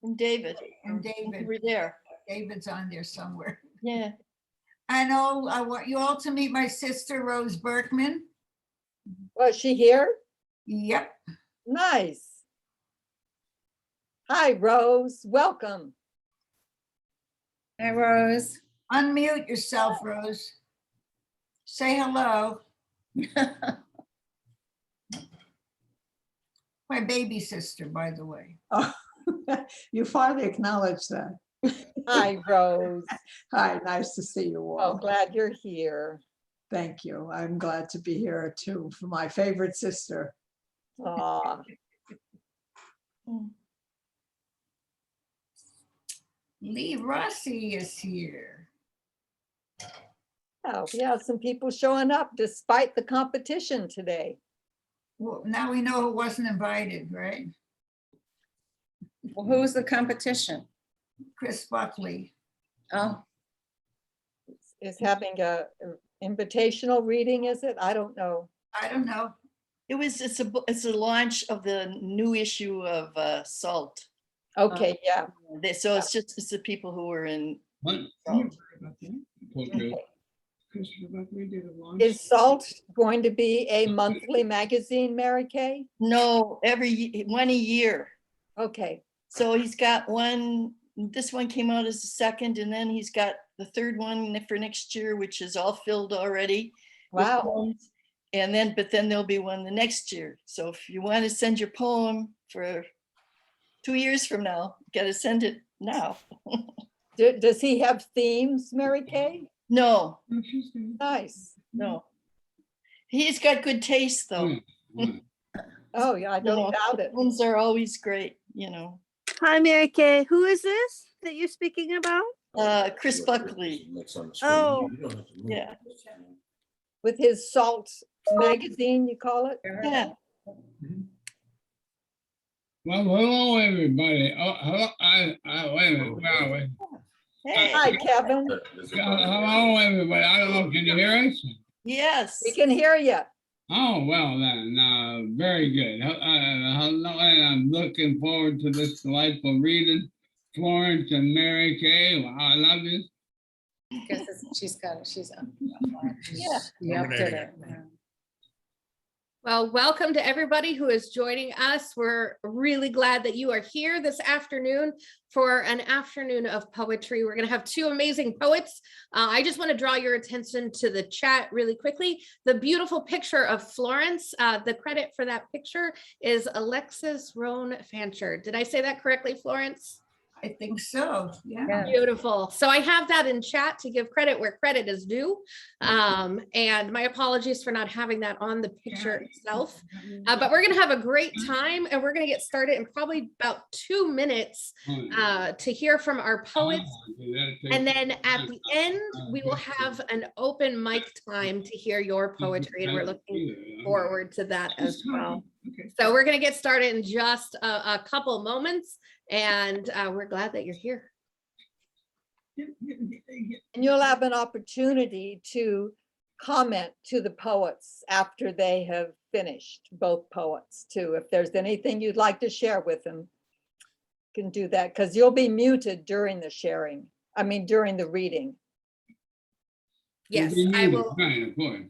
And David. And David. We're there. David's on there somewhere. Yeah. I know, I want you all to meet my sister, Rose Berkman. Was she here? Yep. Nice. Hi, Rose. Welcome. Hi, Rose. Unmute yourself, Rose. Say hello. My baby sister, by the way. Oh, you finally acknowledged that. Hi, Rose. Hi, nice to see you Oh, all. glad you're here. Thank you. I'm glad to be here too, for my favorite sister. Aw, Lee Rossi is here. oh, we have some people showing up despite the competition today. Well, now we know who wasn't invited, right? Well, who's the competition? Chris Buckley. Oh, Is having a invitational reading, is it? I don't know. I don't know. It's a launch of the new issue of Salt. Okay, yeah. So it's the people who were in What? Salt. Okay. Is Salt going to be a monthly magazine, Mary Kay? No, one a year. Okay, So he's got one, this one came out as the second, and then he's got the third one for next year, which is all filled already. with wow. poems. And then, but then there'll be one the next year. So if you want to send your poem for 2 years from now, you got to send it now. Does he have themes, Mary Kay? No, Nice. no. He's got good taste though. Oh, yeah, I don't doubt it. Poems are always great, you know. Hi, Mary Kay. Who is this that you're speaking about? Chris Buckley. Oh. Yeah. With his Salt magazine, you call it? Yeah. Well, hello, everybody. Oh, hello. Wait a minute. Where are we? Hey, Hi, Kevin. Hello, everybody. I don't know. Can you hear us? yes. We can hear you. Oh, well then, very good. Hello, and I'm looking forward to this delightful reading. Florence and Mary Kay, I love you. she's got it. She's on. Yeah. Yep, did it. Well, welcome to everybody who is joining us. We're really glad that you are here this afternoon for an afternoon of poetry. We're going to have two amazing poets. I just want to draw your attention to the chat really quickly. The beautiful picture of Florence. The credit for that picture is Alexis Roan Fancher. Did I say that correctly, Florence? I think so. Yeah. Yeah. Beautiful. So I have that in chat to give credit where credit is due. And my apologies for not having that on the picture itself. But we're going to have a great time and we're going to get started in probably about 2 minutes to hear from our poets. And then at the end, we will have an open mic time to hear your poetry. And we're looking forward to that as well. So we're going to get started in just a couple moments. And we're glad that you're here. And you'll have an opportunity to comment to the poets after they have finished, both poets too. If there's anything you'd like to share with them, you can do that because you'll be muted during the sharing. I mean, during the reading. Yes, I will. Right, of course.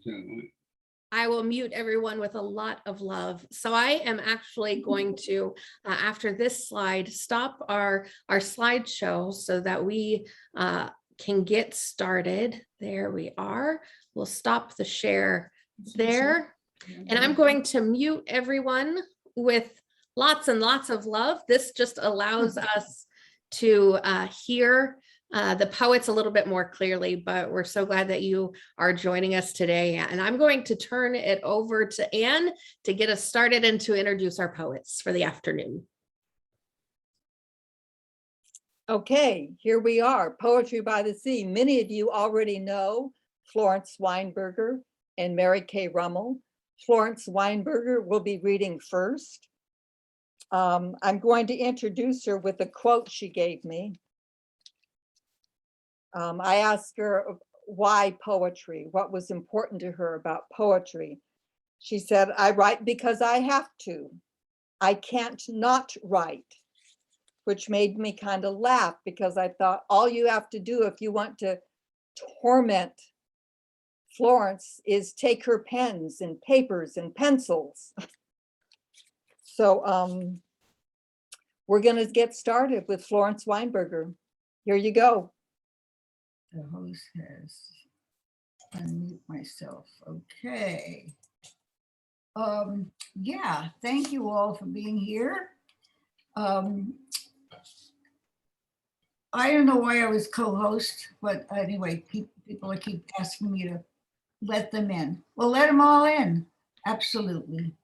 I will mute everyone with a lot of love. So I am actually going to, after this slide, stop our slideshow so that we can get started. There we are. We'll stop the share there. And I'm going to mute everyone with lots and lots of love. This just allows us to hear the poets a little bit more clearly, but we're so glad that you are joining us today. And I'm going to turn it over to Anne to get us started and to introduce our poets for the afternoon. Okay, here we are, Poetry by the Sea. Many of you already know Florence Weinberger and Mary Kay Rummel. Florence Weinberger will be reading first. I'm going to introduce her with a quote she gave me. I asked her why poetry, what was important to her about poetry. She said, I write because I have to. I can't not write. which made me kind of laugh because I thought all you have to do if you want to torment Florence is take her pens and papers and pencils. So we're going to get started with Florence Weinberger. Here you go. The host has unmute myself. Okay. Yeah, thank you all for being here. I don't know why I was co-host, but anyway, people keep asking me to let them in. Well, let them all in. Absolutely.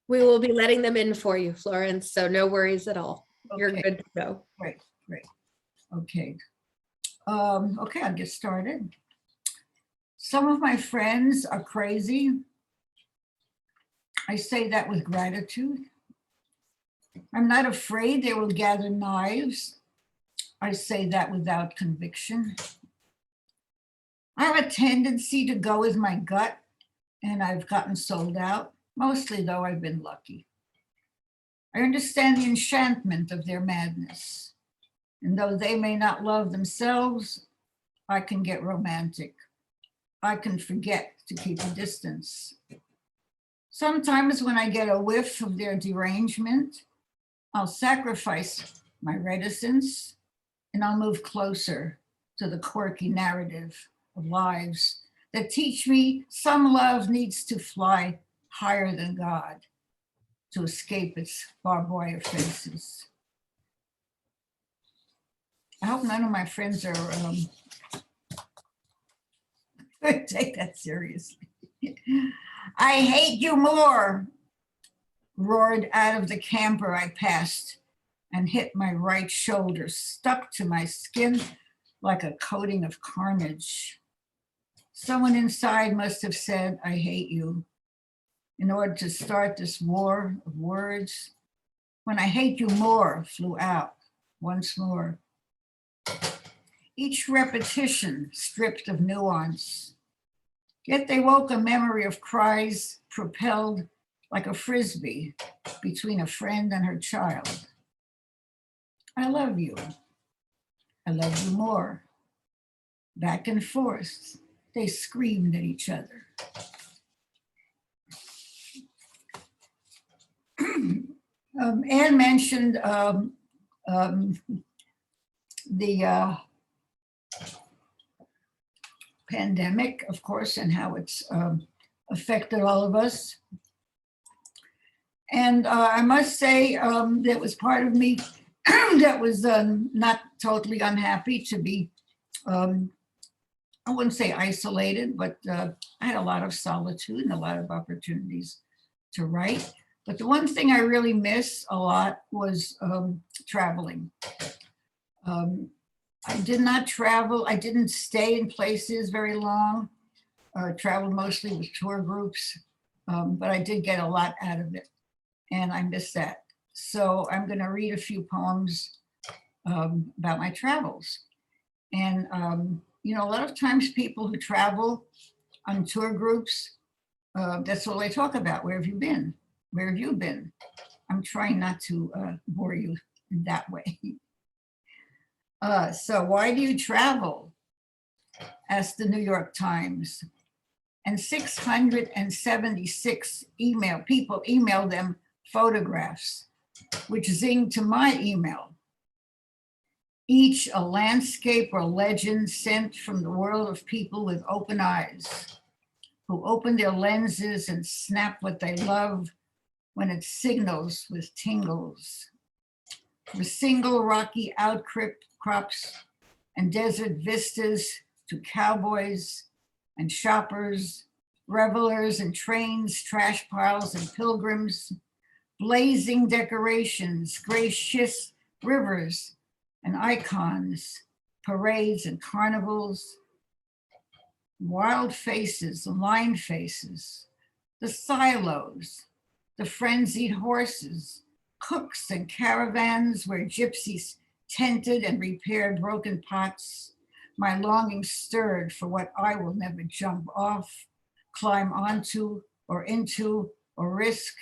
We will be letting them in for you, Florence, so no worries at all. You're Okay. good to go. Great. Okay. Okay, I'll get started. Some of my friends are crazy. I say that with gratitude. I'm not afraid they will gather knives. I say that without conviction. I have a tendency to go with my gut, and I've gotten sold out. Mostly, though, I've been lucky. I understand the enchantment of their madness. And though they may not love themselves, I can get romantic. I can forget to keep a distance. Sometimes when I get a whiff of their derangement, I'll sacrifice my reticence and I'll move closer to the quirky narrative of lives that teach me some love needs to fly higher than God to escape its barbed wire fences. I hope none of my friends are take that seriously. I hate you more, roared out of the camper I passed and hit my right shoulder, stuck to my skin like a coating of carnage. Someone inside must have said, I hate you, in order to start this war of words. When I hate you more flew out once more. Each repetition stripped of nuance. Yet they woke a memory of cries propelled like a frisbee between a friend and her child. I love you. I love you more. Back and forth, they screamed at each other. Anne mentioned the pandemic, of course, and how it's affected all of us. And I must say that was part of me that was not totally unhappy to be, I wouldn't say isolated, but I had a lot of solitude and a lot of opportunities to write. But the one thing I really miss a lot was traveling. I did not travel. I didn't stay in places very long. Traveled mostly with tour groups, but I did get a lot out of it, and I miss that. So I'm going to read a few poems about my travels. And you know, a lot of times people who travel on tour groups, that's all they talk about. Where have you been? Where have you been? I'm trying not to bore you in that way. So why do you travel? Asked the New York Times. And 676 people emailed them photographs, which zinged to my email. Each a landscape or legend sent from the world of people with open eyes, who open their lenses and snap what they love when it signals with tingles. From single rocky outcrops and desert vistas to cowboys and shoppers, revelers and trains, trash piles and pilgrims, blazing decorations, gracious rivers and icons, parades and carnivals, wild faces and line faces, the silos, the frenzied horses, cooks and caravans where gypsies tented and repaired broken pots, my longing stirred for what I will never jump off, climb onto or into or risk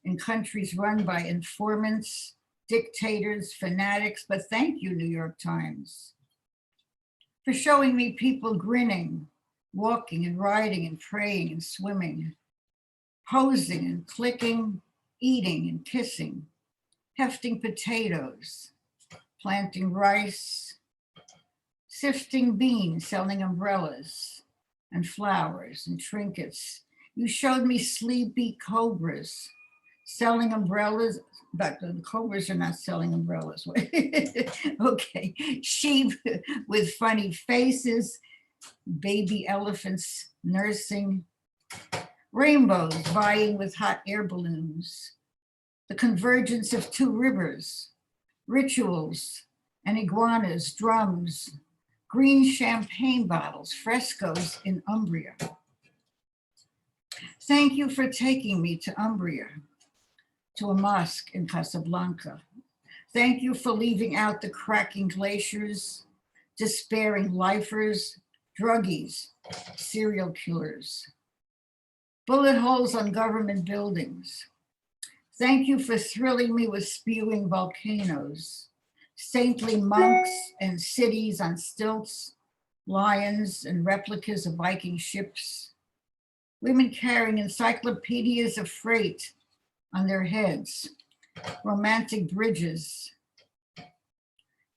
in countries run by informants, dictators, fanatics, but thank you, New York Times, for showing me people grinning, walking and riding and praying and swimming, posing and clicking, eating and kissing, hefting potatoes, planting rice, sifting beans, selling umbrellas and flowers and trinkets. You showed me sleepy cobras selling umbrellas, but the cobras are not selling umbrellas. Okay, sheep with funny faces, baby elephants nursing, rainbows vying with hot air balloons, the convergence of two rivers, rituals and iguanas, drums, green champagne bottles, frescoes in Umbria. Thank you for taking me to Umbria, to a mosque in Casablanca. Thank you for leaving out the cracking glaciers, despairing lifers, druggies, serial killers, bullet holes on government buildings. Thank you for thrilling me with spewing volcanoes, saintly monks and cities on stilts, lions and replicas of Viking ships, women carrying encyclopedias of freight on their heads, romantic bridges,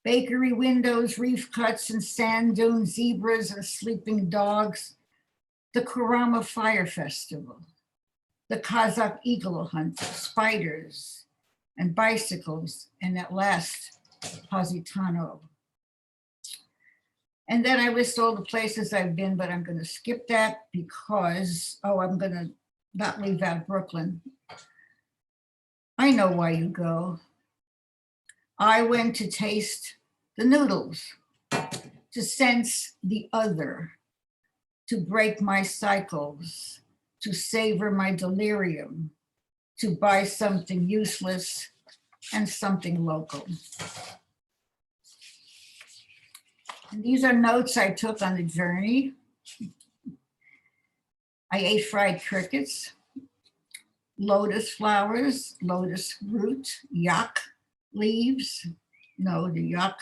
bakery windows, reef cuts and sand dunes, zebras and sleeping dogs, the Kurama Fire Festival, the Kazakh eagle hunt, spiders and bicycles, and at last, Positano. And then I list all the places I've been, but I'm going to skip that because, I'm going to not leave out Brooklyn. I know why you go. I went to taste the noodles, to sense the other, to break my cycles, to savor my delirium, to buy something useless and something local. And these are notes I took on the journey. I ate fried crickets, lotus flowers, lotus root, yak leaves, no, the yak,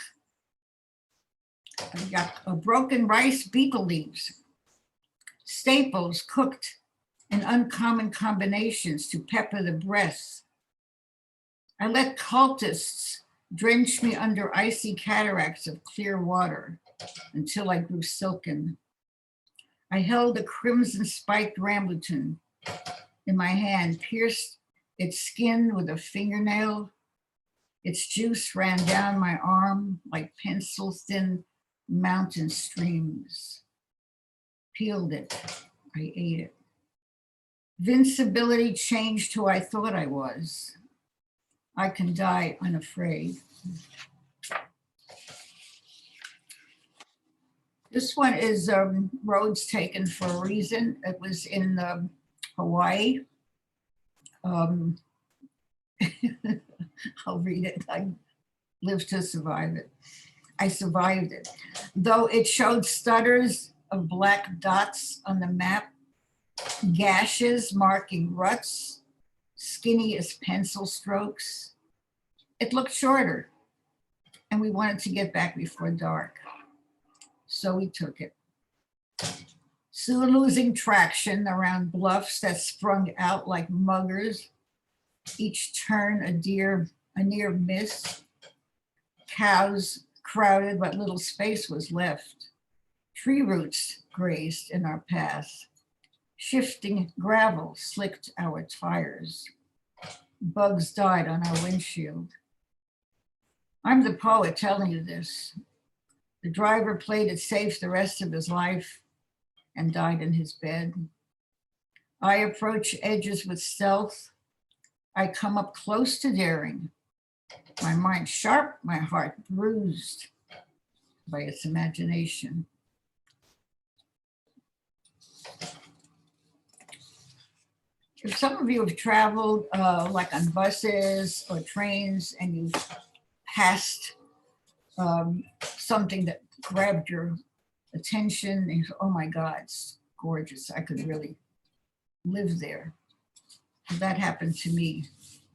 broken rice beetle leaves, staples cooked in uncommon combinations to pepper the breath. I let cultists drench me under icy cataracts of clear water until I grew silken. I held a crimson spiked rambutan in my hand, pierced its skin with a fingernail. Its juice ran down my arm like pencil thin mountain streams. Peeled it, I ate it. Invincibility changed who I thought I was. I can die unafraid. This one is Roads Taken for a Reason. It was in Hawaii. I'll read it. I lived to survive it. I survived it. Though it showed stutters of black dots on the map, gashes marking ruts, skinny as pencil strokes. It looked shorter, and we wanted to get back before dark. So we took it. Soon losing traction around bluffs that sprung out like muggers, each turn a near miss. Cows crowded what little space was left. Tree roots grazed in our path. Shifting gravel slicked our tires. Bugs died on our windshield. I'm the poet telling you this. The driver played it safe the rest of his life and died in his bed. I approach edges with stealth. I come up close to daring. My mind sharp, my heart bruised by its imagination. If some of you have traveled like on buses or trains and you've passed something that grabbed your attention and you say, oh my God, it's gorgeous. I could really live there. That happened to me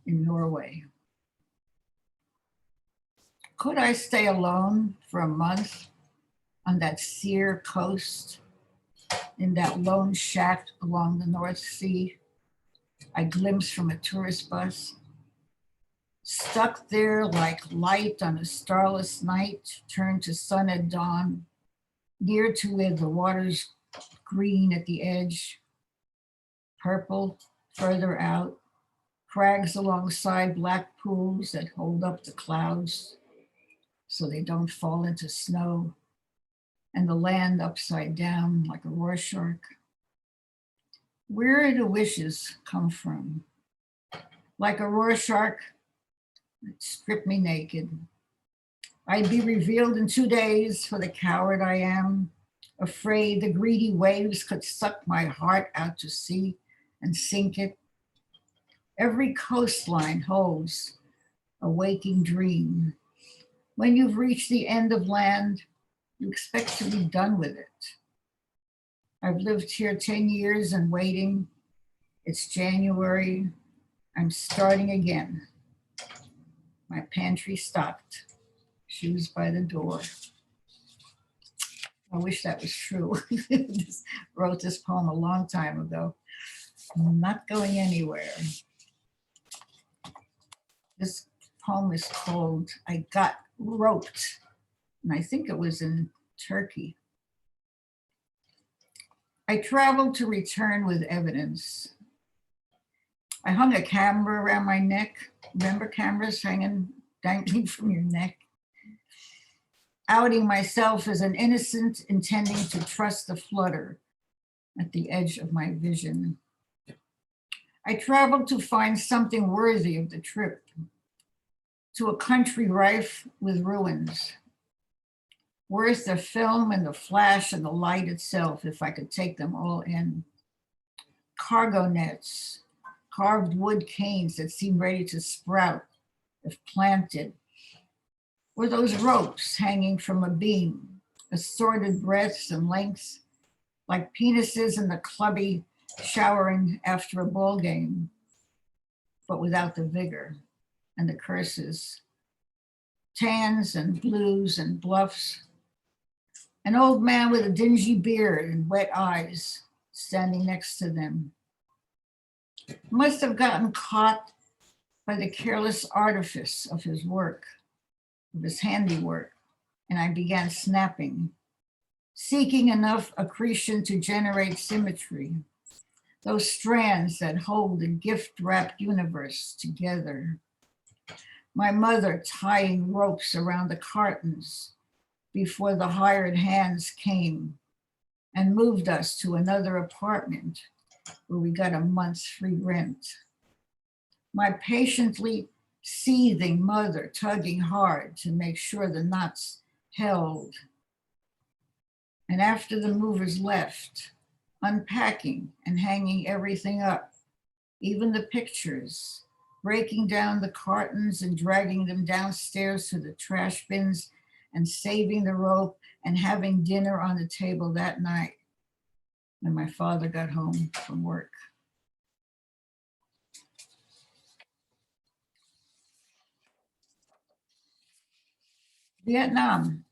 in Norway. Could I stay alone for a month on that sere coast, in that lone shack along the North Sea I glimpsed from a tourist bus? Stuck there like light on a starless night, turned to sun at dawn, near to where the water's green at the edge, purple further out, crags alongside black pools that hold up the clouds so they don't fall into snow, and the land upside down like a Rorschach. Where do wishes come from? Like a Rorschach, strip me naked. I'd be revealed in 2 days for the coward I am, afraid the greedy waves could suck my heart out to sea and sink it. Every coastline holds a waking dream. When you've reached the end of land, you expect to be done with it. I've lived here 10 years and waiting. It's January. I'm starting again. My pantry stocked, shoes by the door. I wish that was true. Wrote this poem a long time ago. I'm not going anywhere. This poem is called I Got Roped, and I think it was in Turkey. I traveled to return with evidence. I hung a camera around my neck. Remember cameras dangling from your neck? Outing myself as an innocent, intending to trust the flutter at the edge of my vision. I traveled to find something worthy of the trip, to a country rife with ruins, worth the film and the flash and the light itself if I could take them all in. Cargo nets, carved wood canes that seem ready to sprout if planted, or those ropes hanging from a beam, assorted breadths and lengths, like penises in the clubby showering after a ball game, but without the vigor and the curses. Tans and blues and bluffs. An old man with a dingy beard and wet eyes standing next to them. Must have gotten caught by the careless artifice of his work, of his handiwork, and I began snapping, seeking enough accretion to generate symmetry, those strands that hold the gift-wrapped universe together. My mother tying ropes around the cartons before the hired hands came and moved us to another apartment where we got a month's free rent. My patiently seething mother tugging hard to make sure the knots held. And after the movers left, unpacking and hanging everything up, even the pictures, breaking down the cartons and dragging them downstairs to the trash bins and saving the rope and having dinner on the table that night when my father got home from work. Vietnam,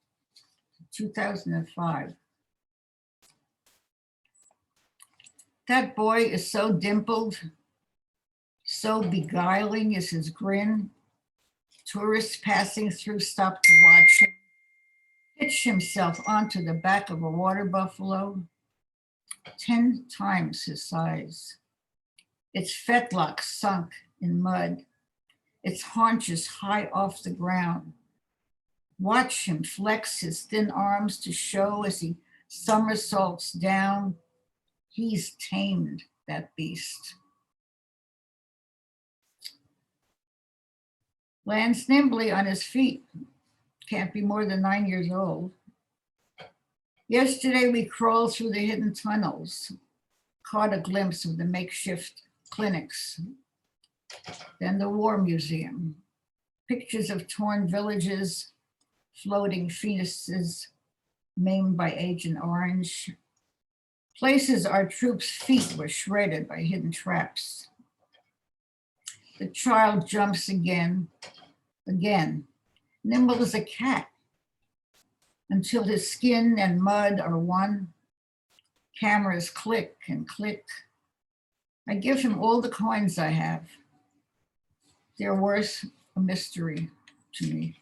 2005. That boy is so dimpled, so beguiling is his grin. Tourists passing through stop to watch him pitch himself onto the back of a water buffalo, 10 times his size. Its fetlocks sunk in mud, its haunches high off the ground. Watch him flex his thin arms to show as he somersaults down. He's tamed that beast. Lands nimbly on his feet. Can't be more than 9 years old. Yesterday we crawled through the hidden tunnels, caught a glimpse of the makeshift clinics, then the War Museum, pictures of torn villages, floating fetuses maimed by Agent Orange, places our troops' feet were shredded by hidden traps. The child jumps again, nimble as a cat, until his skin and mud are one. Cameras click and click. I give him all the coins I have. They're worth a mystery to me.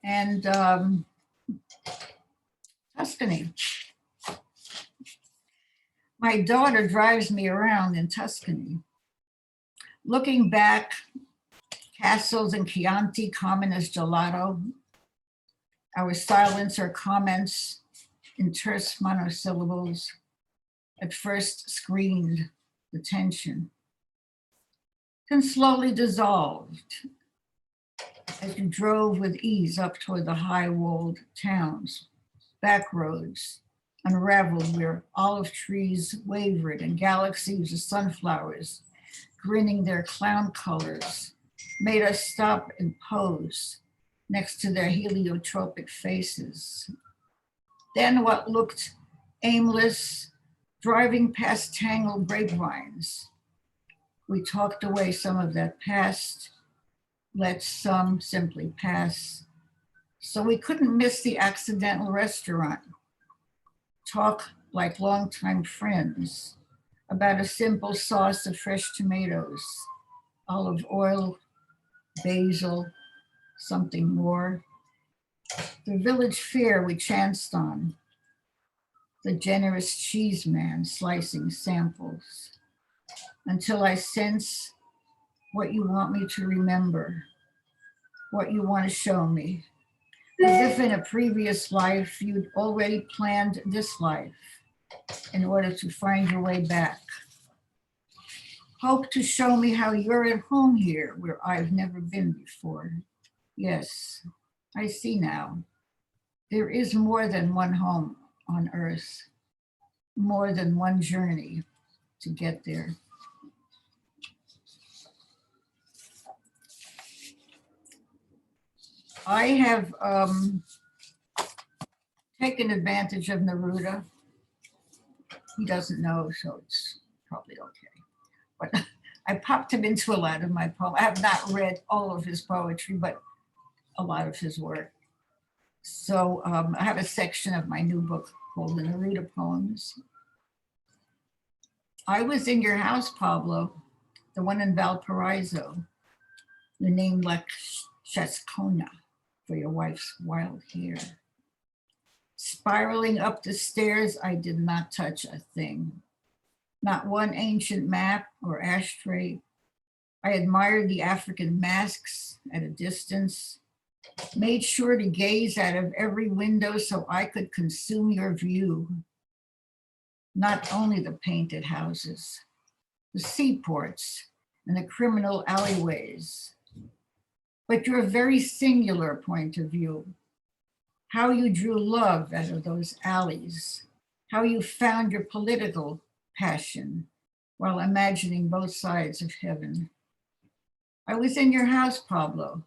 And Tuscany. My daughter drives me around in Tuscany. Looking back, castles in Chianti common as gelato. Our silence or comments in terse monosyllables at first screened the tension, then slowly dissolved as you drove with ease up toward the high-walled towns, back roads, unraveled where olive trees wavered and galaxies of sunflowers, grinning their clown colors, made us stop and pose next to their heliotropic faces. Then what looked aimless, driving past tangled grapevines. We talked away some of that past, let some simply pass. So we couldn't miss the accidental restaurant. Talk like longtime friends about a simple sauce of fresh tomatoes, olive oil, basil, something more. The village fair we chanced on, the generous cheese man slicing samples, until I sense what you want me to remember, what you want to show me, as if in a previous life you'd already planned this life in order to find your way back. Hope to show me how you're at home here where I've never been before. Yes, I see now. There is more than one home on earth, more than one journey to get there. I have taken advantage of Naruto. He doesn't know, so it's probably okay. But I popped him into a lot of my poems. I have not read all of his poetry, but a lot of his work. So I have a section of my new book called the Naruto Poems. I was in your house, Pablo, the one in Valparaiso, the name like Chascona for your wife's wild hair. Spiraling up the stairs, I did not touch a thing. Not one ancient map or ashtray. I admired the African masks at a distance, made sure to gaze out of every window so I could consume your view. Not only the painted houses, the seaports and the criminal alleyways, but your very singular point of view. How you drew love out of those alleys, how you found your political passion while imagining both sides of heaven. I was in your house, Pablo,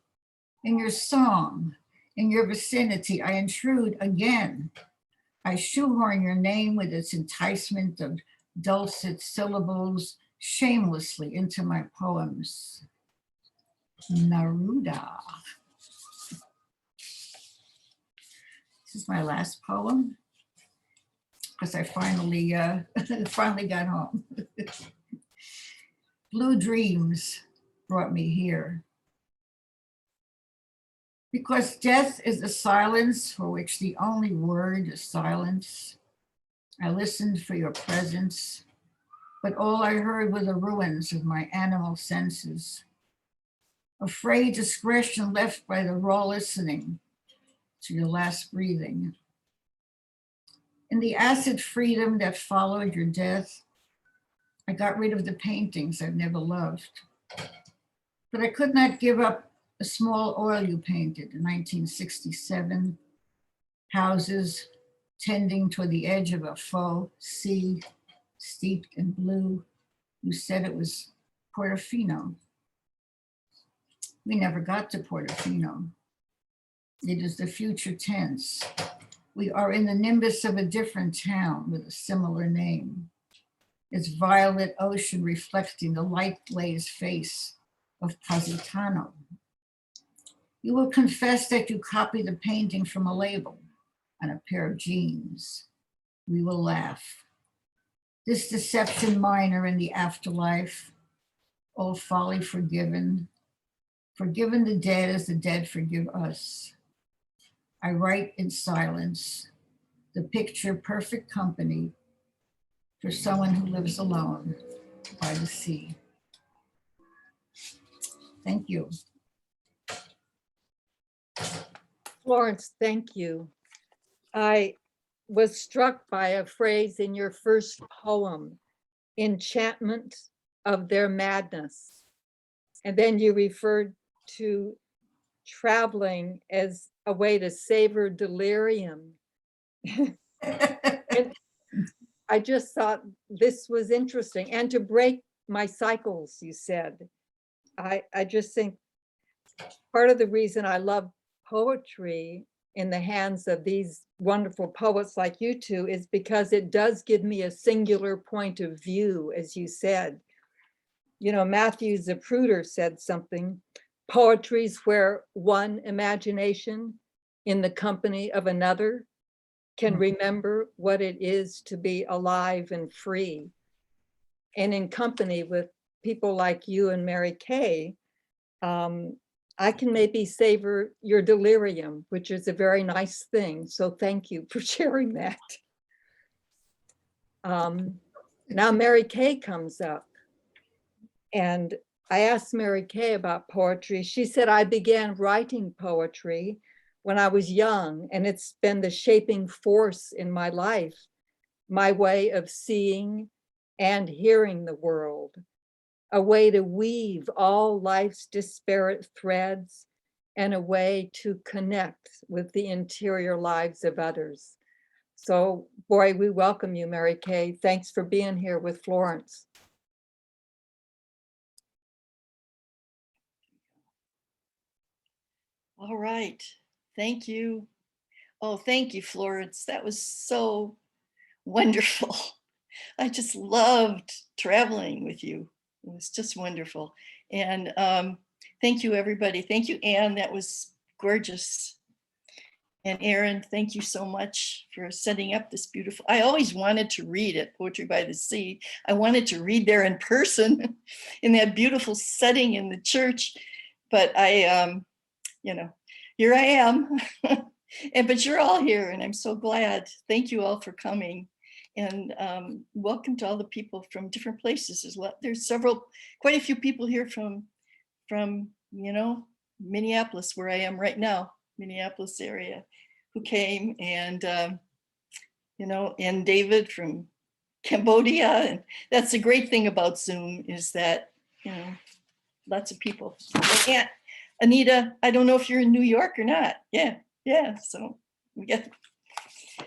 in your song, in your vicinity. I intrude again. I shoehorn your name with its enticement of dulcet syllables shamelessly into my poems. Naruto. This is my last poem because I finally got home. Blue dreams brought me here. Because death is a silence for which the only word is silence. I listened for your presence, but all I heard were the ruins of my animal senses. Afraid discretion left by the raw listening to your last breathing. In the acid freedom that followed your death, I got rid of the paintings I've never loved. But I could not give up a small oil you painted in 1967, houses tending toward the edge of a faux sea, steeped in blue. You said it was Portofino. We never got to Portofino. It is the future tense. We are in the nimbus of a different town with a similar name. its violet ocean reflecting the light glazed face of Positano. You will confess that you copied the painting from a label on a pair of jeans. We will laugh. This deception minor in the afterlife, all folly forgiven. Forgiven the dead as the dead forgive us. I write in silence, the picture perfect company for someone who lives alone by the sea. Thank you. Florence, thank you. I was struck by a phrase in your first poem, enchantment of their madness. And then you referred to traveling as a way to savor delirium. And I just thought this was interesting. And to break my cycles, you said. I just think part of the reason I love poetry in the hands of these wonderful poets like you two is because it does give me a singular point of view, as you said. You know, Matthew Zapruder said something, poetry's where one imagination in the company of another can remember what it is to be alive and free. And in company with people like you and Mary Kay, I can maybe savor your delirium, which is a very nice thing. So thank you for sharing that. Now Mary Kay comes up. And I asked Mary Kay about poetry. She said, I began writing poetry when I was young, and it's been the shaping force in my life, my way of seeing and hearing the world, a way to weave all life's disparate threads, and a way to connect with the interior lives of others. So, boy, we welcome you, Mary Kay. Thanks for being here with Florence. All right, thank you. Oh, thank you, Florence. That was so wonderful. I just loved traveling with you. It was just wonderful. And thank you, everybody. Thank you, Anne. That was gorgeous. And Aaron, thank you so much for setting up this beautiful. I always wanted to read at Poetry by the Sea. I wanted to read there in person in that beautiful setting in the church. But I, you know, here I am. But you're all here, and I'm so glad. Thank you all for coming. And welcome to all the people from different places as well. There's quite a few people here from you know, Minneapolis, where I am right now, Minneapolis area, who came, and you know, and David from Cambodia. And that's the great thing about Zoom, is that, you know, lots of people. And Anita, I don't know if you're in New York or not. Yeah. So we get.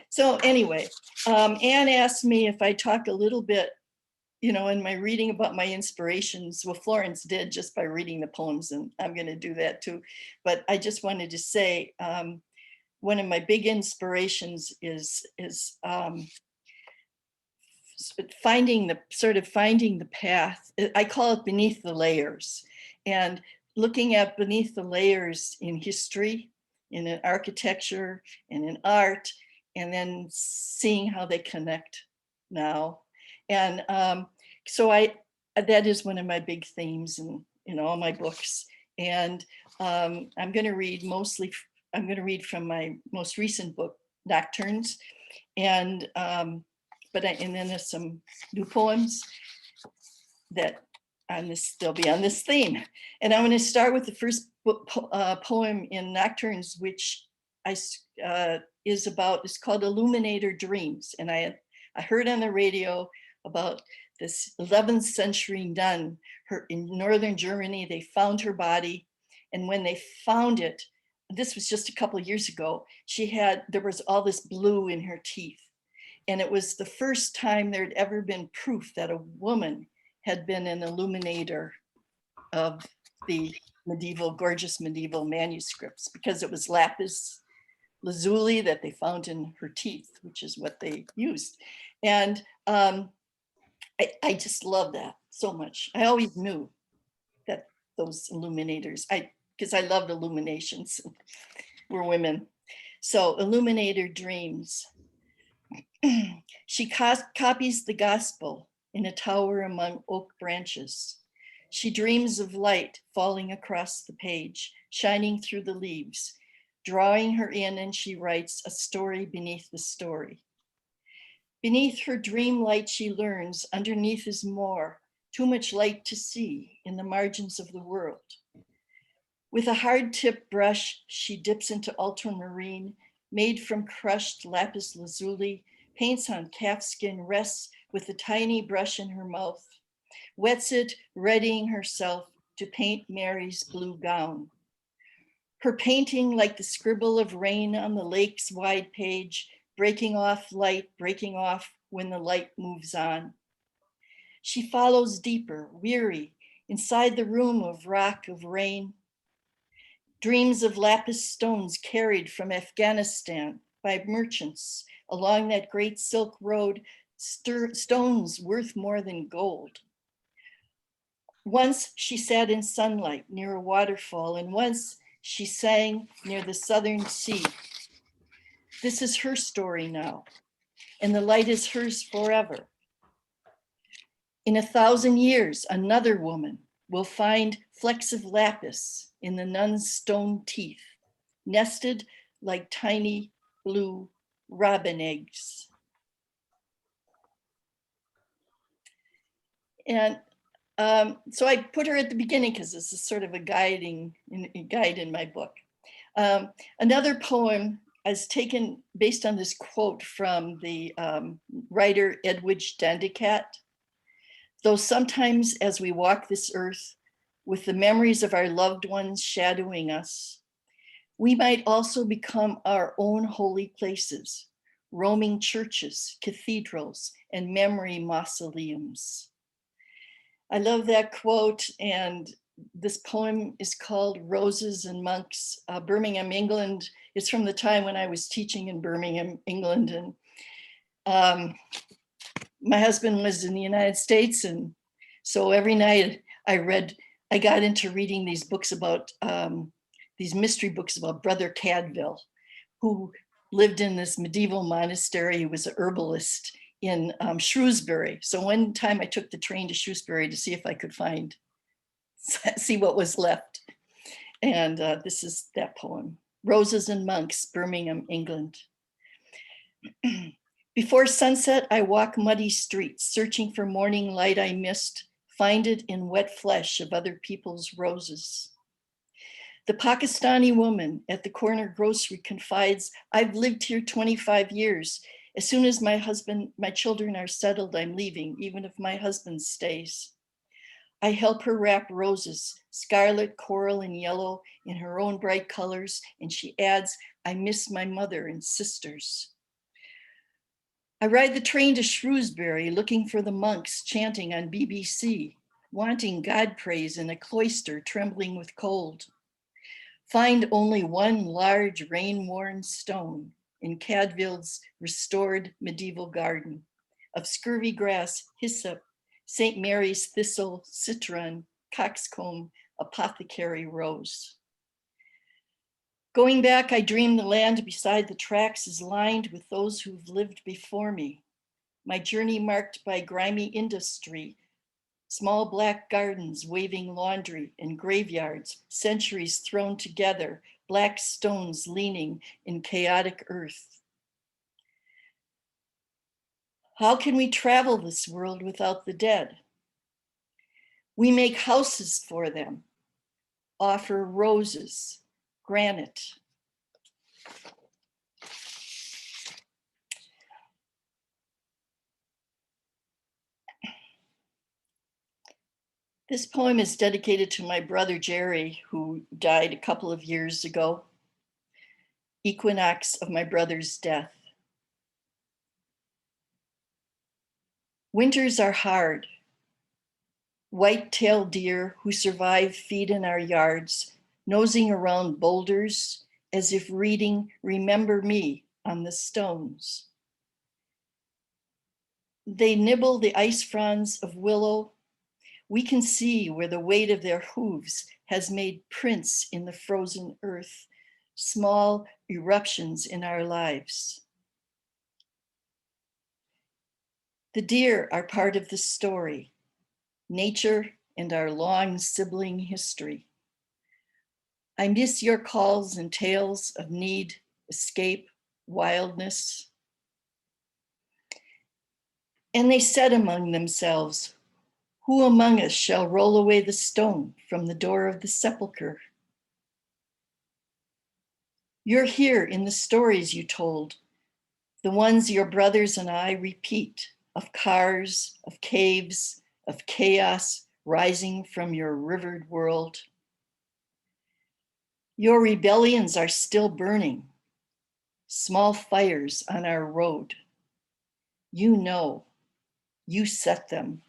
So anyway, Anne asked me if I talk a little bit, you know, in my reading about my inspirations. Well, Florence did just by reading the poems, and I'm going to do that too. But I just wanted to say, one of my big inspirations is finding the path. I call it beneath the layers, and looking at beneath the layers in history, in an architecture, and in art, and then seeing how they connect now. And so that is one of my big themes in all my books. And I'm going to read from my most recent book, Nocturnes, and and then there's some new poems that they'll be on this theme. And I'm going to start with the first poem in Nocturnes, which is called Illuminator Dreams. And I heard on the radio about this 11th century nun in northern Germany. They found her body, and when they found it, this was just a couple of years ago, there was all this blue in her teeth. And it was the first time there'd ever been proof that a woman had been an illuminator of the gorgeous medieval manuscripts, because it was lapis lazuli that they found in her teeth, which is what they used. And I just love that so much. I always knew that those illuminators, because I loved illuminations. We're women. So Illuminator Dreams. She copies the gospel in a tower among oak branches. She dreams of light falling across the page, shining through the leaves, drawing her in, and she writes a story beneath the story. Beneath her dream light, she learns underneath is more, too much light to see in the margins of the world. With a hard tip brush, she dips into ultramarine, made from crushed lapis lazuli, paints on calfskin, rests with a tiny brush in her mouth, wets it, readying herself to paint Mary's blue gown. Her painting, like the scribble of rain on the lake's wide page, breaking off light, breaking off when the light moves on. She follows deeper, weary, inside the room of rock, of rain. Dreams of lapis stones carried from Afghanistan by merchants along that great Silk Road, stones worth more than gold. Once she sat in sunlight near a waterfall, and once she sang near the southern sea. This is her story now, and the light is hers forever. In 1,000 years, another woman will find flecks of lapis in the nun's stone teeth, nested like tiny blue robin eggs. And so I put her at the beginning because this is sort of a guide in my book. Another poem is taken based on this quote from the writer Edwidge Dandicat. Though sometimes as we walk this earth with the memories of our loved ones shadowing us, we might also become our own holy places, roaming churches, cathedrals, and memory mausoleums. I love that quote, and this poem is called Roses and Monks, Birmingham, England. It's from the time when I was teaching in Birmingham, England, and my husband was in the United States, and so every night I got into reading these books about, these mystery books about Brother Cadville, who lived in this medieval monastery. He was a herbalist in Shrewsbury. So one time I took the train to Shrewsbury to see if I could see what was left. And this is that poem, Roses and Monks, Birmingham, England. Before sunset, I walk muddy streets, searching for morning light I missed, find it in wet flesh of other people's roses. The Pakistani woman at the corner grocery confides, I've lived here 25 years. As soon as my children are settled, I'm leaving, even if my husband stays. I help her wrap roses, scarlet, coral, and yellow in her own bright colors, and she adds, I miss my mother and sisters. I ride the train to Shrewsbury looking for the monks chanting on BBC, wanting God praise in a cloister trembling with cold. Find only one large rain-worn stone in Cadville's restored medieval garden of scurvy grass, hyssop, St. Mary's thistle, citron, coxcomb, apothecary rose. Going back, I dream the land beside the tracks is lined with those who've lived before me. My journey marked by grimy industry, small black gardens waving laundry and graveyards, centuries thrown together, black stones leaning in chaotic earth. How can we travel this world without the dead? We make houses for them, offer roses, granite. This poem is dedicated to my brother Jerry, who died a couple of years ago. Equinox of my brother's death. Winters are hard. White-tailed deer who survive feed in our yards, nosing around boulders as if reading "Remember Me" on the stones. They nibble the ice fronds of willow. We can see where the weight of their hooves has made prints in the frozen earth, small eruptions in our lives. The deer are part of the story, nature and our long sibling history. I miss your calls and tales of need, escape, wildness. And they said among themselves, who among us shall roll away the stone from the door of the sepulchre? You're here in the stories you told, the ones your brothers and I repeat, of cars, of caves, of chaos rising from your rivered world. Your rebellions are still burning, small fires on our road. You know, you set them.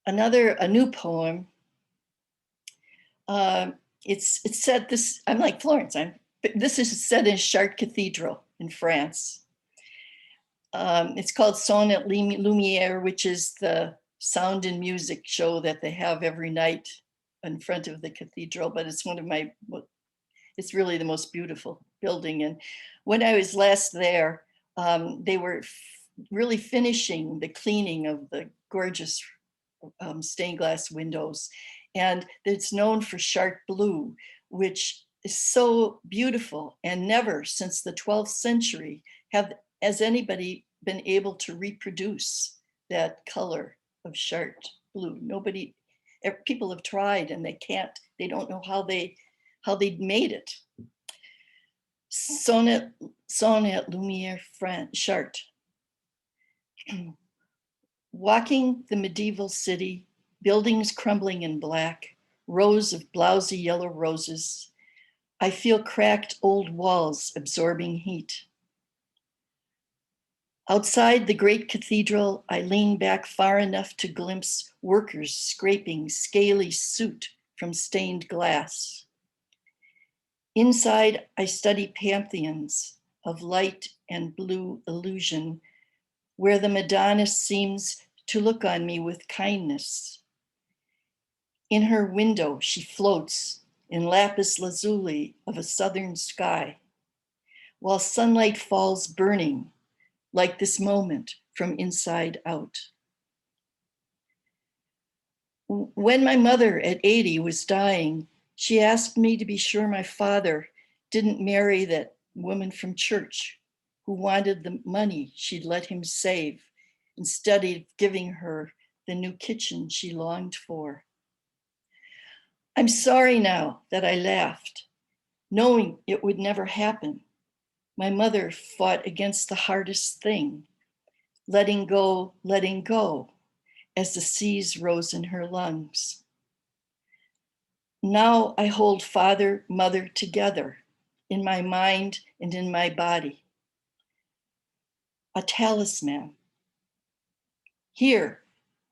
A new poem. It's set this, I'm like Florence, this is set in Chartres Cathedral in France. It's called Sonnet Lumière, which is the sound and music show that they have every night in front of the cathedral, but it's it's really the most beautiful building. And when I was last there, they were really finishing the cleaning of the gorgeous stained glass windows. And it's known for Chartres blue, which is so beautiful, and never since the 12th century has anybody been able to reproduce that color of Chartres blue. Nobody, people have tried and they can't, they don't know how they made it. Sonnet Lumière Chartres. Walking the medieval city, buildings crumbling in black, rows of blousy yellow roses, I feel cracked old walls absorbing heat. Outside the great cathedral, I lean back far enough to glimpse workers scraping scaly soot from stained glass. Inside, I study pantheons of light and blue illusion, where the Madonna seems to look on me with kindness. In her window, she floats in lapis lazuli of a southern sky, while sunlight falls burning, like this moment from inside out. When my mother at 80 was dying, she asked me to be sure my father didn't marry that woman from church who wanted the money she'd let him save instead of giving her the new kitchen she longed for. I'm sorry now that I laughed, knowing it would never happen. My mother fought against the hardest thing, letting go, as the seas rose in her lungs. Now I hold father, mother together in my mind and in my body. A talisman. Here,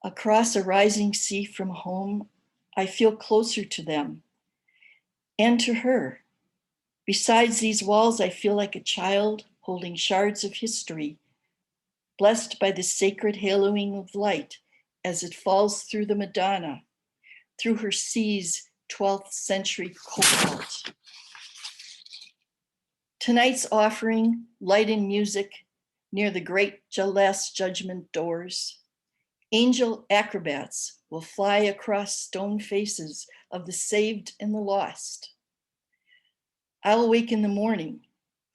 across a rising sea from home, I feel closer to them and to her. Besides these walls, I feel like a child holding shards of history, blessed by the sacred haloing of light as it falls through the Madonna, through her sea's 12th century cobalt. Tonight's offering, light and music near the great last judgment doors. Angel acrobats will fly across stone faces of the saved and the lost. I'll awake in the morning,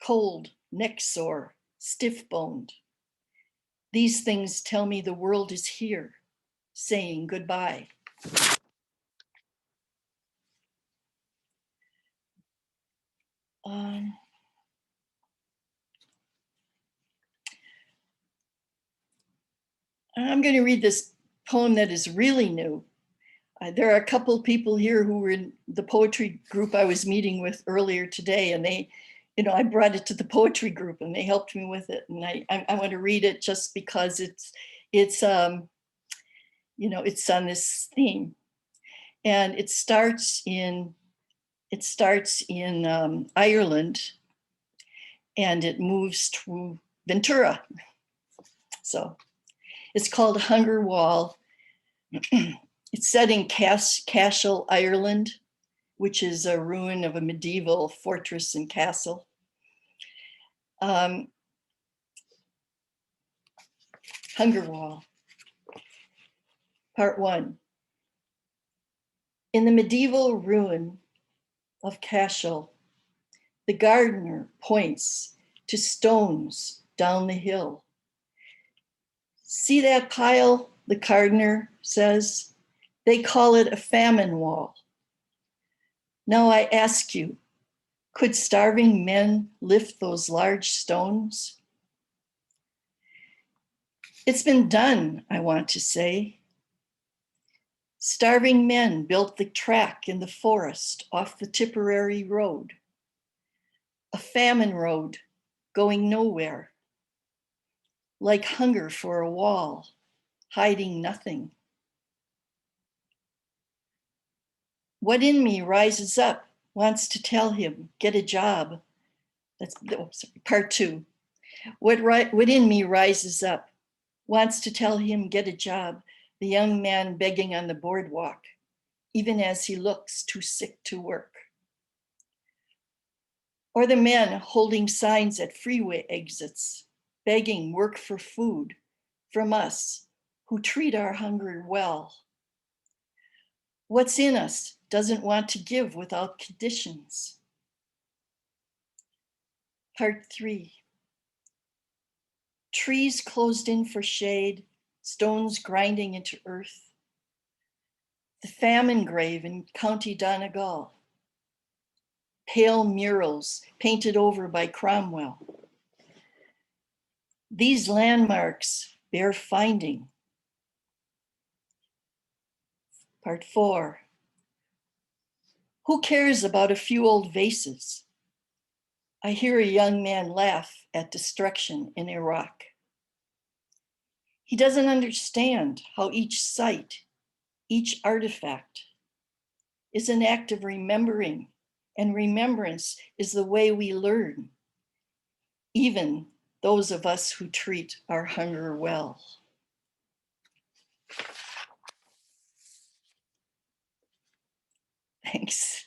cold, neck sore, stiff-boned. These things tell me the world is here, saying goodbye. I'm going to read this poem that is really new. There are a couple people here who were in the poetry group I was meeting with earlier today, and they, I brought it to the poetry group and they helped me with it. And I want to read it just because it's on this theme. And it starts in It starts in Ireland and it moves to Ventura. So it's called Hunger Wall. It's set in Cashel, Ireland, which is a ruin of a medieval fortress and castle. Hunger Wall. Part 1. In the medieval ruin of Cashel, the gardener points to stones down the hill. See that pile, the gardener says? They call it a famine wall. Now I ask you, could starving men lift those large stones? It's been done, I want to say. Starving men built the track in the forest off the Tipperary Road, a famine road going nowhere, like hunger for a wall, hiding nothing. What in me rises up, wants to tell him, get a job. That's part 2. What in me rises up, wants to tell him, get a job, the young man begging on the boardwalk, even as he looks too sick to work. Or the men holding signs at freeway exits, begging work for food from us who treat our hunger well. What's in us doesn't want to give without conditions. Part 3. Trees closed in for shade, stones grinding into earth. The famine grave in County Donegal. Pale murals painted over by Cromwell. These landmarks bear finding. Part 4. Who cares about a few old vases? I hear a young man laugh at destruction in Iraq. He doesn't understand how each site, each artifact is an act of remembering, and remembrance is the way we learn, even those of us who treat our hunger well. Thanks.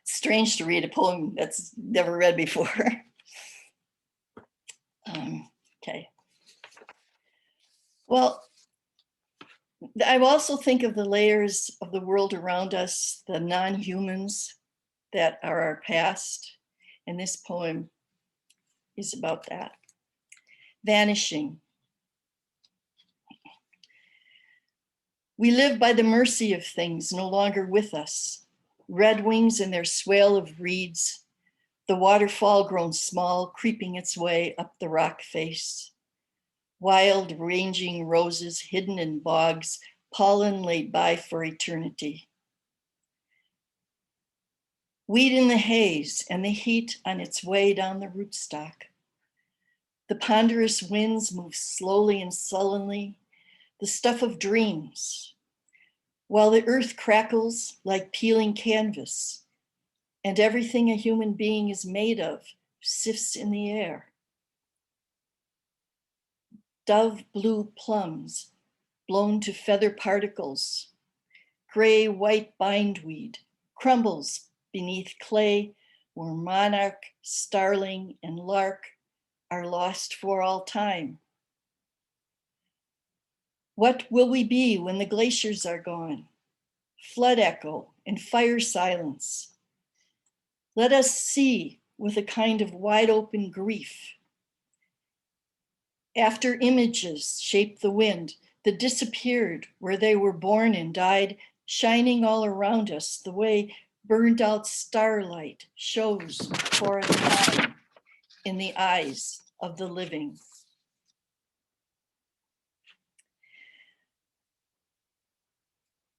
Strange to read a poem that's never read before. Okay. Well, I also think of the layers of the world around us, the non-humans that are our past, and this poem is about that. Vanishing. We live by the mercy of things no longer with us. Red wings in their swale of reeds, the waterfall grown small, creeping its way up the rock face. Wild ranging roses hidden in bogs, pollen laid by for eternity. Weed in the haze and the heat on its way down the rootstock. The ponderous winds move slowly and sullenly, the stuff of dreams, while the earth crackles like peeling canvas, and everything a human being is made of sifts in the air. Dove blue plums blown to feather particles, gray white bindweed crumbles beneath clay where monarch, starling, and lark are lost for all time. What will we be when the glaciers are gone? Flood echo and fire silence. Let us see with a kind of wide open grief. After images shape the wind that disappeared where they were born and died, shining all around us the way burned out starlight shows for a time in the eyes of the living.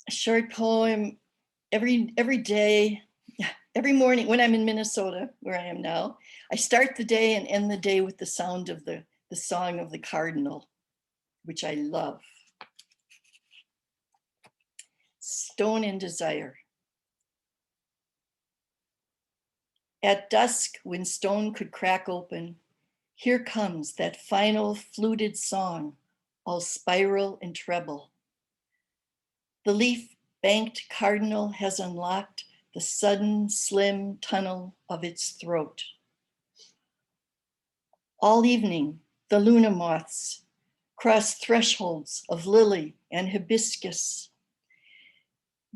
A short poem every day, every morning when I'm in Minnesota, where I am now. I start the day and end the day with the sound of the song of the cardinal, which I love. Stone and Desire. At dusk, when stone could crack open, here comes that final fluted song, all spiral and treble. The leaf-banked cardinal has unlocked the sudden slim tunnel of its throat. All evening, the Luna moths cross thresholds of lily and hibiscus.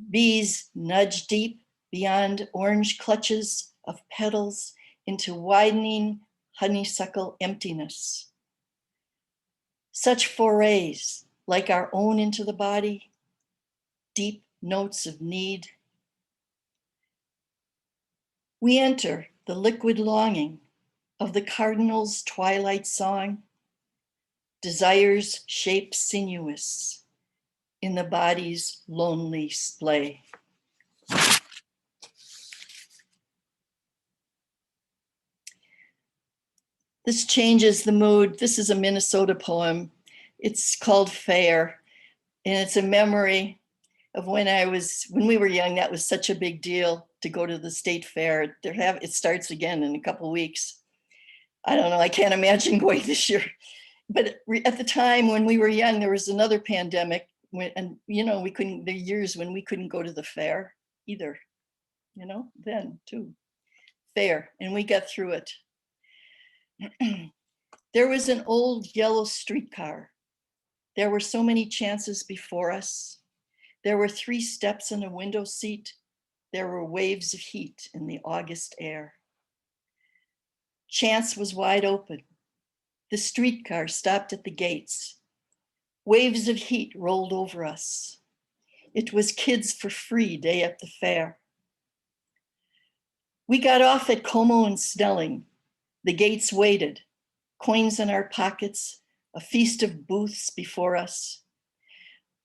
Bees nudge deep beyond orange clutches of petals into widening honeysuckle emptiness. Such forays, like our own into the body, deep notes of need. We enter the liquid longing of the cardinal's twilight song, desires shape sinuous in the body's lonely splay. This changes the mood. This is a Minnesota poem. It's called Fair, and it's a memory of when we were young. That was such a big deal to go to the state fair. It starts again in a couple weeks. I don't know, I can't imagine going this year. But at the time when we were young, there was another pandemic, the years when we couldn't go to the fair either, then too. Fair, and we got through it. There was an old yellow streetcar. There were so many chances before us. There were 3 steps in a window seat. There were waves of heat in the August air. Chance was wide open. The streetcar stopped at the gates. Waves of heat rolled over us. It was kids for free day at the fair. We got off at Como and Snelling. The gates waited, coins in our pockets, a feast of booths before us.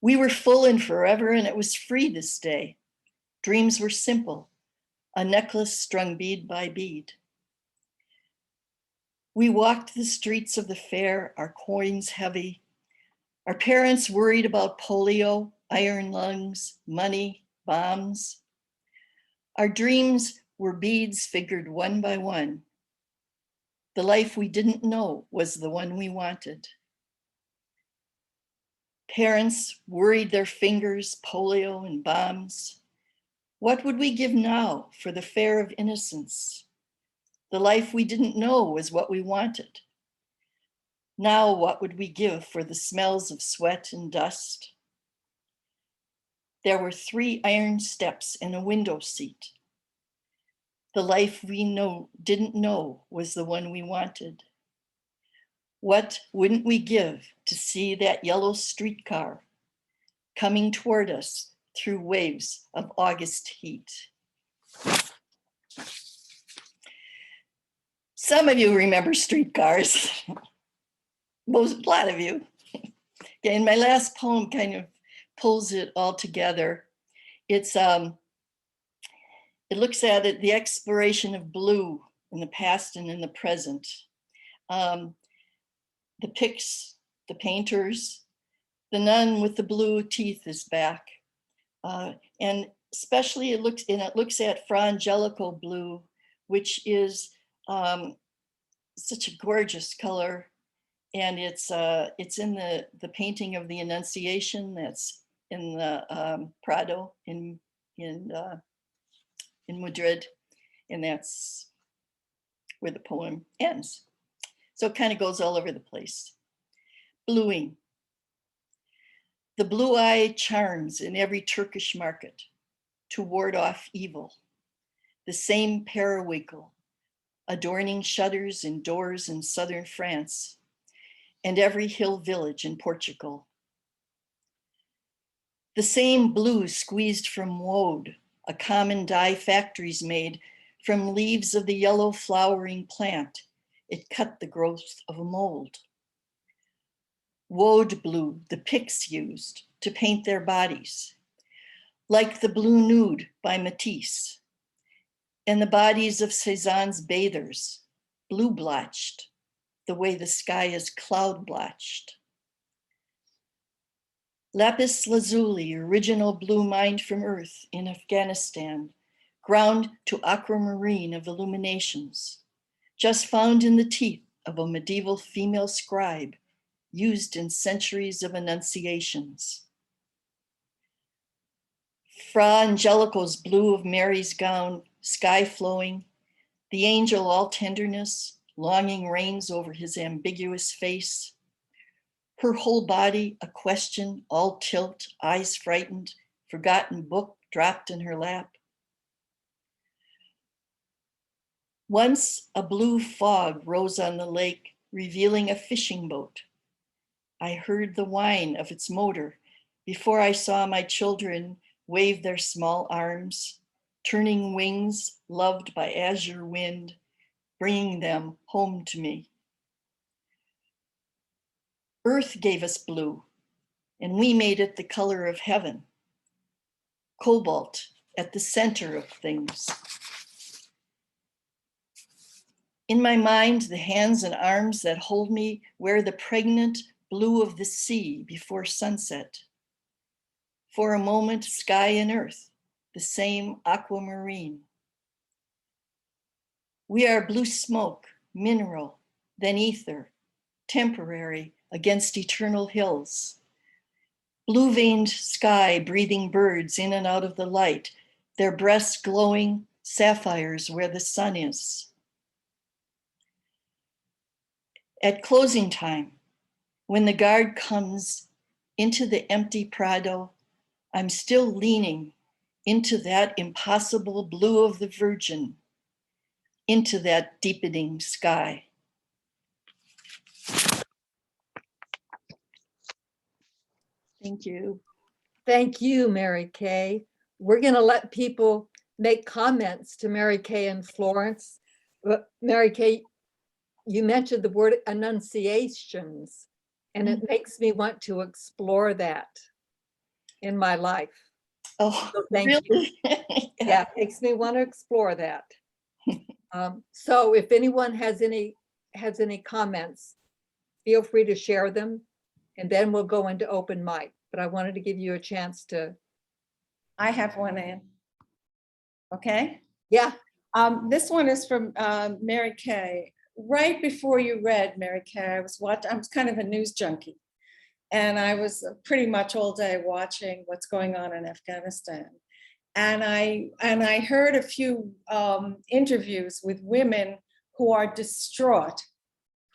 We were full and forever, and it was free this day. Dreams were simple, a necklace strung bead by bead. We walked the streets of the fair, our coins heavy. Our parents worried about polio, iron lungs, money, bombs. Our dreams were beads figured one by one. The life we didn't know was the one we wanted. Parents worried their fingers, polio and bombs. What would we give now for the fair of innocence? The life we didn't know was what we wanted. Now what would we give for the smells of sweat and dust? There were 3 iron steps and a window seat. The life we didn't know was the one we wanted. What wouldn't we give to see that yellow streetcar coming toward us through waves of August heat? Some of you remember streetcars, a lot of you. And my last poem kind of pulls it all together. It looks at it, the exploration of blue in the past and in the present. The pics, the painters, the nun with the blue teeth is back. And especially it looks at Fra Angelico blue, which is such a gorgeous color. And it's in the painting of the Annunciation that's in the Prado in Madrid, and that's where the poem ends. So it kind of goes all over the place. Bluing. The blue eye charms in every Turkish market to ward off evil. The same periwinkle adorning shutters and doors in southern France and every hill village in Portugal. The same blue squeezed from woad, a common dye factories made from leaves of the yellow flowering plant. It cut the growth of a mold. Woad blue the Picts used to paint their bodies, like the blue nude by Matisse, and the bodies of Cézanne's bathers, blue blotched, the way the sky is cloud blotched. Lapis lazuli, original blue mined from earth in Afghanistan, ground to aquamarine of illuminations, just found in the teeth of a medieval female scribe, used in centuries of annunciations. Fra Angelico's blue of Mary's gown, sky flowing, the angel all tenderness, longing reigns over his ambiguous face. Her whole body a question, all tilt, eyes frightened, forgotten book dropped in her lap. Once a blue fog rose on the lake, revealing a fishing boat. I heard the whine of its motor before I saw my children wave their small arms, turning wings loved by azure wind, bringing them home to me. Earth gave us blue, and we made it the color of heaven. Cobalt at the center of things. In my mind, the hands and arms that hold me wear the pregnant blue of the sea before sunset. For a moment, sky and earth, the same aquamarine. We are blue smoke, mineral, then ether, temporary against eternal hills. Blue-veined sky breathing birds in and out of the light, their breasts glowing sapphires where the sun is. At closing time, when the guard comes into the empty Prado, I'm still leaning into that impossible blue of the Virgin, into that deepening sky. Thank you. Thank you, Mary Kay. We're going to let people make comments to Mary Kay and Florence. But Mary Kay, you mentioned the word annunciations, and it makes me want to explore that in my life. Oh, So thank really? you. Yeah, it makes me want to explore that. So if anyone has any comments, feel free to share them, and then we'll go into open mic. But I wanted to give you a chance to. I have one in. Okay. Yeah. This one is from Mary Kay. Right before you read, Mary Kay, I was kind of a news junkie. And I was pretty much all day watching what's going on in Afghanistan. And I heard a few interviews with women who are distraught,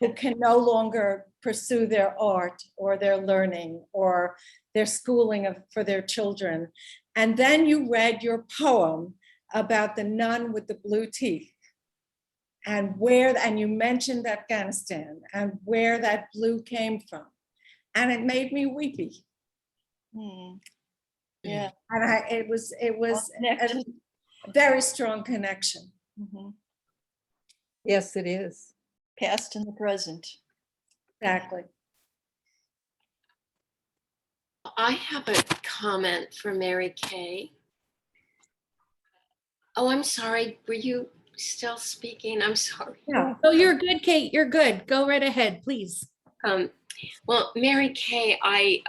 who can no longer pursue their art or their learning or their schooling for their children. And then you read your poem about the nun with the blue teeth, and you mentioned Afghanistan and where that blue came from. And it made me weepy. Yeah. And it was a very strong connection. Mm-hmm. Yes, it is. Past and the present. Exactly. I have a comment for Mary Kay. Oh, I'm sorry. Were you still speaking? I'm sorry. Yeah. Oh, you're good, Kate. You're good. Go right ahead, please. Well, Mary Kay, I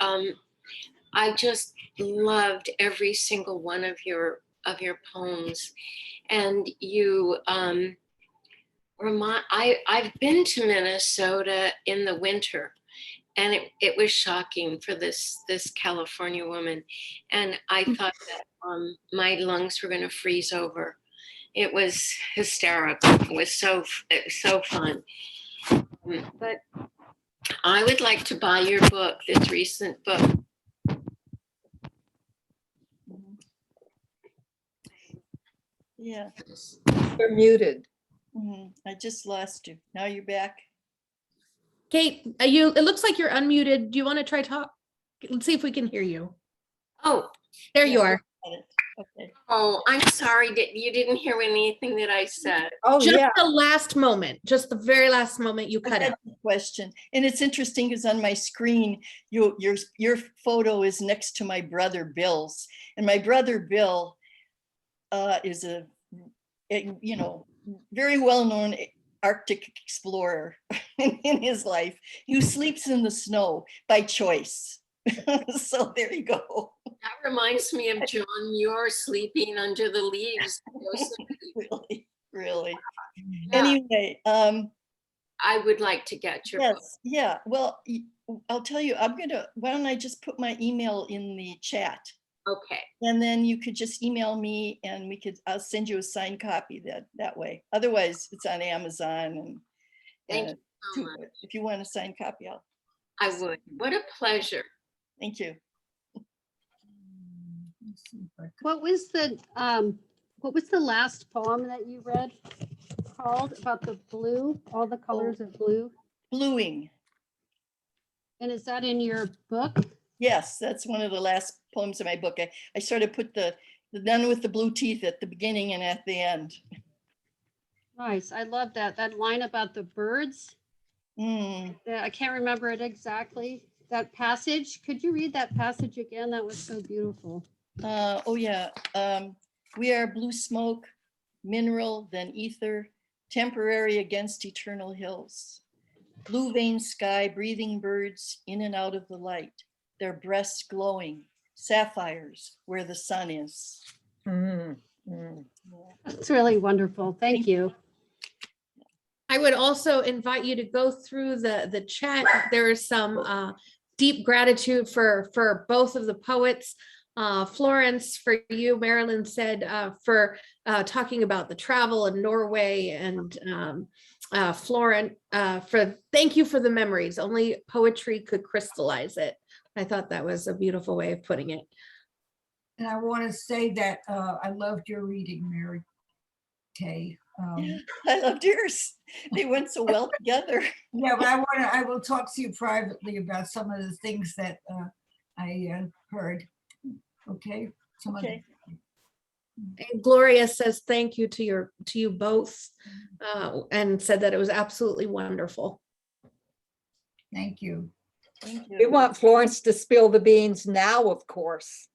just loved every single one of your poems, and you I've been to Minnesota in the winter, and it was shocking for this California woman, and I thought that my lungs were going to freeze over. It was hysterical. It was so fun. But I would like to buy your book, this recent book. Yeah. You're muted. I just lost you. Now you're back. Kate, it looks like you're unmuted. Do you want to try talk? Let's see if we can hear you. Oh, there you are. Okay. Oh, I'm sorry. You didn't hear anything that I said. Oh, Just yeah. the last moment, just the very last moment you cut out. Question, and it's interesting because on my screen, your photo is next to my brother Bill's, and my brother Bill is a very well-known Arctic explorer in his life, who sleeps in the snow by choice. So there you go. That reminds me of John Muir sleeping under the leaves. Really, really. Yeah, Anyway, I would like to get your book. yes, yeah. Well, I'll tell you, why don't I just put my email in the chat? Okay. And then you could just email me and I'll send you a signed copy that way. Otherwise, it's on Amazon and Thank you so too, much. if you want a signed copy, I would. What a pleasure. thank you. Let's see if I can- What was the last poem that you read called about the blue, all the colors of blue? Bluing. And is that in your book? Yes, that's one of the last poems in my book. I sort of put the nun with the blue teeth at the beginning and at the end. Nice. I love that. That line about the birds. Mm. Yeah, I can't remember it exactly. That passage. Could you read that passage again? That was so beautiful. Oh yeah. We are blue smoke, mineral, then ether, temporary against eternal hills. Blue veined sky, breathing birds in and out of the light, their breasts glowing, sapphires where the sun is. Mm, mm. That's really wonderful. Thank you. I would also invite you to go through the chat. There is some deep gratitude for both of the poets. Florence, for you, Marilyn said, for talking about the travel in Norway, and Florence, thank you for the memories. Only poetry could crystallize it. I thought that was a beautiful way of putting it. And I want to say that I loved your reading, Mary Kay. I loved yours. They went so well together. Yeah, but I will talk to you privately about some of the things that I heard. Okay. Okay. And Gloria says thank you to you both, and said that it was absolutely wonderful. Thank you. Thank We you. want Florence to spill the beans now, of course.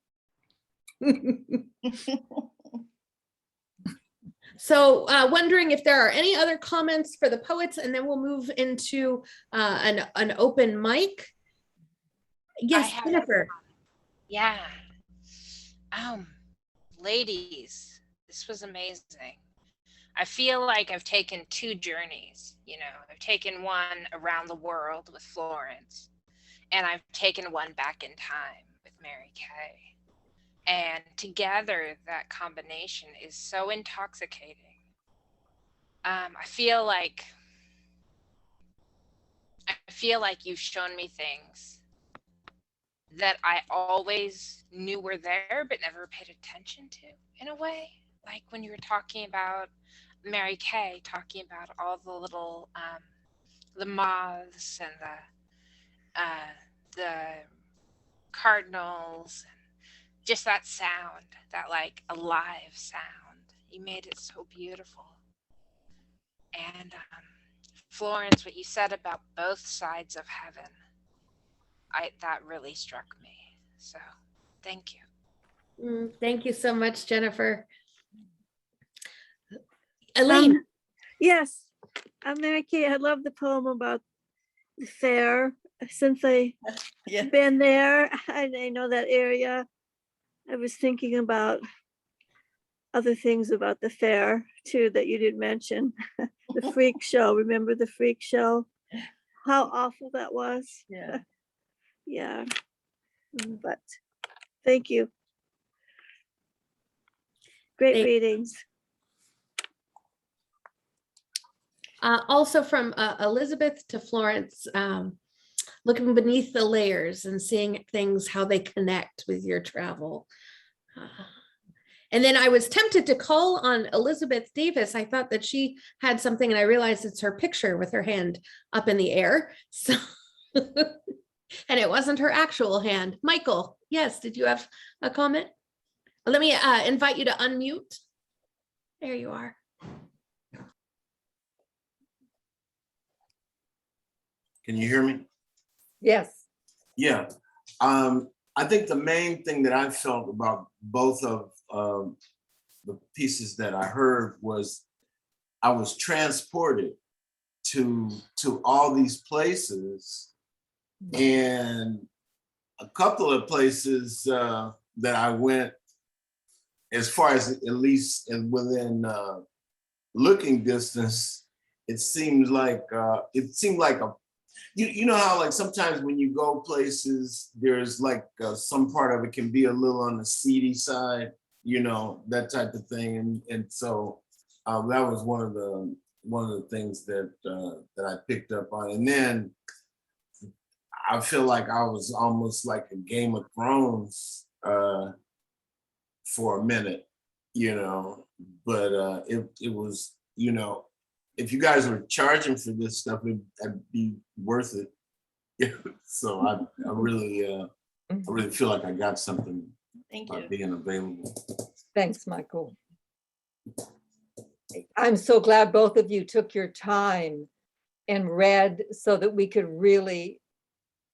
So wondering if there are any other comments for the poets, and then we'll move into an open mic. Yes, Jennifer. Yeah. Ladies, this was amazing. I feel like I've taken two journeys, I've taken one around the world with Florence, and I've taken one back in time with Mary Kay. And together, that combination is so intoxicating. I feel like you've shown me things that I always knew were there, but never paid attention to, in a way. Like when you were talking about Mary Kay, talking about all the little, the moths and the cardinals, and just that sound, that like alive sound. You made it so beautiful. And Florence, what you said about both sides of heaven, that really struck me. So thank you. Thank you so much, Jennifer. Elaine. Yes, Mary Kay, I love the poem about the fair. Since I've been there, I know that area. I was thinking about other things about the fair too that you didn't mention. The freak show. Remember the freak show? How awful that was. Yeah. Yeah. But thank you. Great readings. Also from Elizabeth to Florence, looking beneath the layers and seeing things, how they connect with your travel. And then I was tempted to call on Elizabeth Davis. I thought that she had something, and I realized it's her picture with her hand up in the air. So, and it wasn't her actual hand. Michael, yes, did you have a comment? Let me invite you to unmute. There you are. Can you hear me? Yes. Yeah. I think the main thing that I felt about both of the pieces that I heard was I was transported to all these places, and a couple of places that I went, as far as at least within looking distance, it seemed like a, you know how like sometimes when you go places, there's like some part of it can be a little on the seedy side, you know, that type of thing. And so that was one of the things that I picked up on. And then I feel like I was almost like a Game of Thrones for a minute, you know, but it was, you know, if you guys were charging for this stuff, it'd be worth it. So I really feel like I got something by being available. Thanks, Michael. I'm so glad both of you took your time and read so that we could really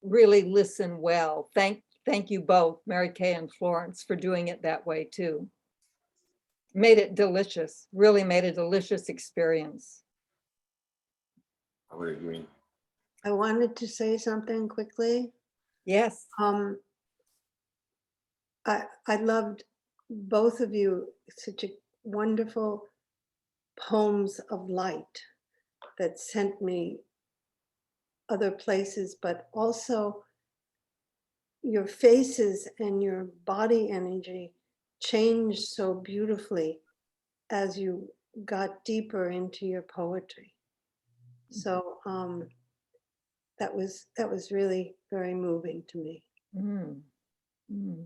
listen well. Thank you both, Mary Kay and Florence, for doing it that way too. Made it delicious, really made a delicious experience. I would agree. I wanted to say something quickly. Yes. I loved both of you, such a wonderful poems of light that sent me other places, but also your faces and your body energy changed so beautifully as you got deeper into your poetry. So that was really very moving to me. Mm. Mm.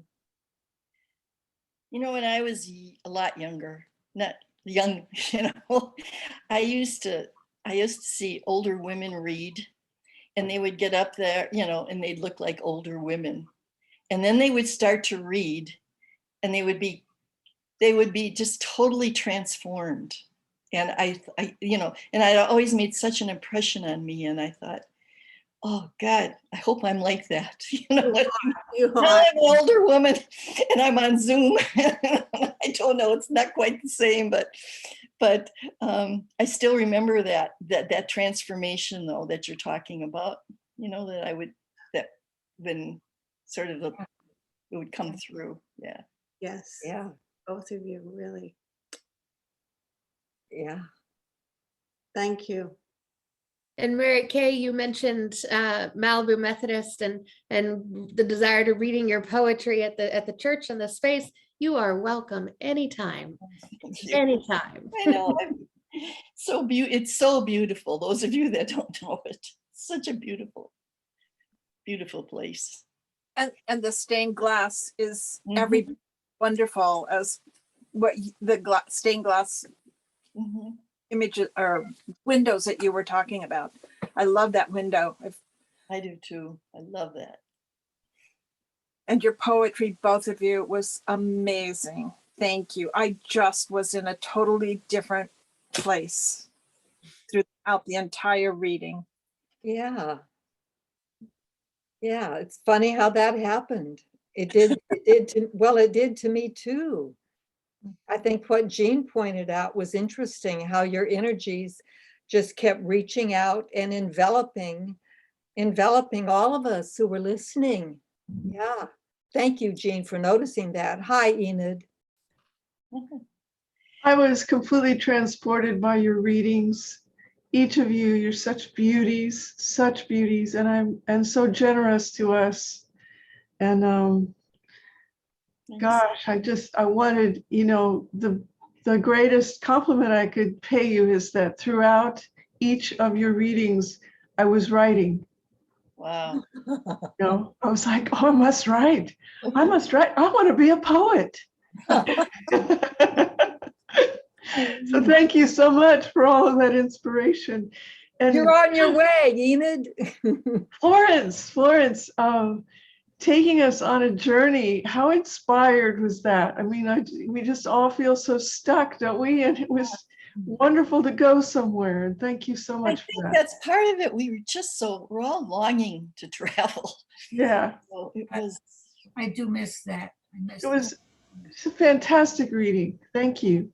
You know, when I was a lot younger, not young, you know, I used to see older women read, and they would get up there, you know, and they'd look like older women. And then they would start to read, and they would be just totally transformed. And I you know, and it always made such an impression on me. And I thought, oh God, I hope I'm like that. You know, now I'm an older woman and I'm on Zoom. I don't know, it's not quite the same, but I still remember that transformation though that you're talking about, you know, that when sort of it would come through. Yeah. Yes. Yeah. Both of you, really. Yeah. Thank you. And Mary Kay, you mentioned Malibu Methodist and the desire to reading your poetry at the church and the space. You are welcome anytime. Anytime. I know. It's so beautiful. Those of you that don't know it, such a beautiful, beautiful place. And the stained glass is every wonderful as what the stained glass images or windows that you were talking about. I love that window. I do too. I love that. And your poetry, both of you, was amazing. Thank you. I just was in a totally different place throughout the entire reading. Yeah. Yeah, it's funny how that happened. It did to me too. I think what Jean pointed out was interesting, how your energies just kept reaching out and enveloping all of us who were listening. Yeah. Thank you, Jean, for noticing that. Hi, Enid. I was completely transported by your readings. Each of you, you're such beauties, and so generous to us. And gosh, I wanted, you know, the greatest compliment I could pay you is that throughout each of your readings, I was writing. Wow. You know, I was like, oh, I must write. I want to be a poet. So thank you so much for all of that inspiration. And you're on your way, Enid. Florence, taking us on a journey. How inspired was that? I mean, we just all feel so stuck, don't we? And it was wonderful to go somewhere. And thank you so much for that. That's part of it. We're all longing to travel. Yeah. So it was. I do miss that. It was a fantastic reading. Thank you.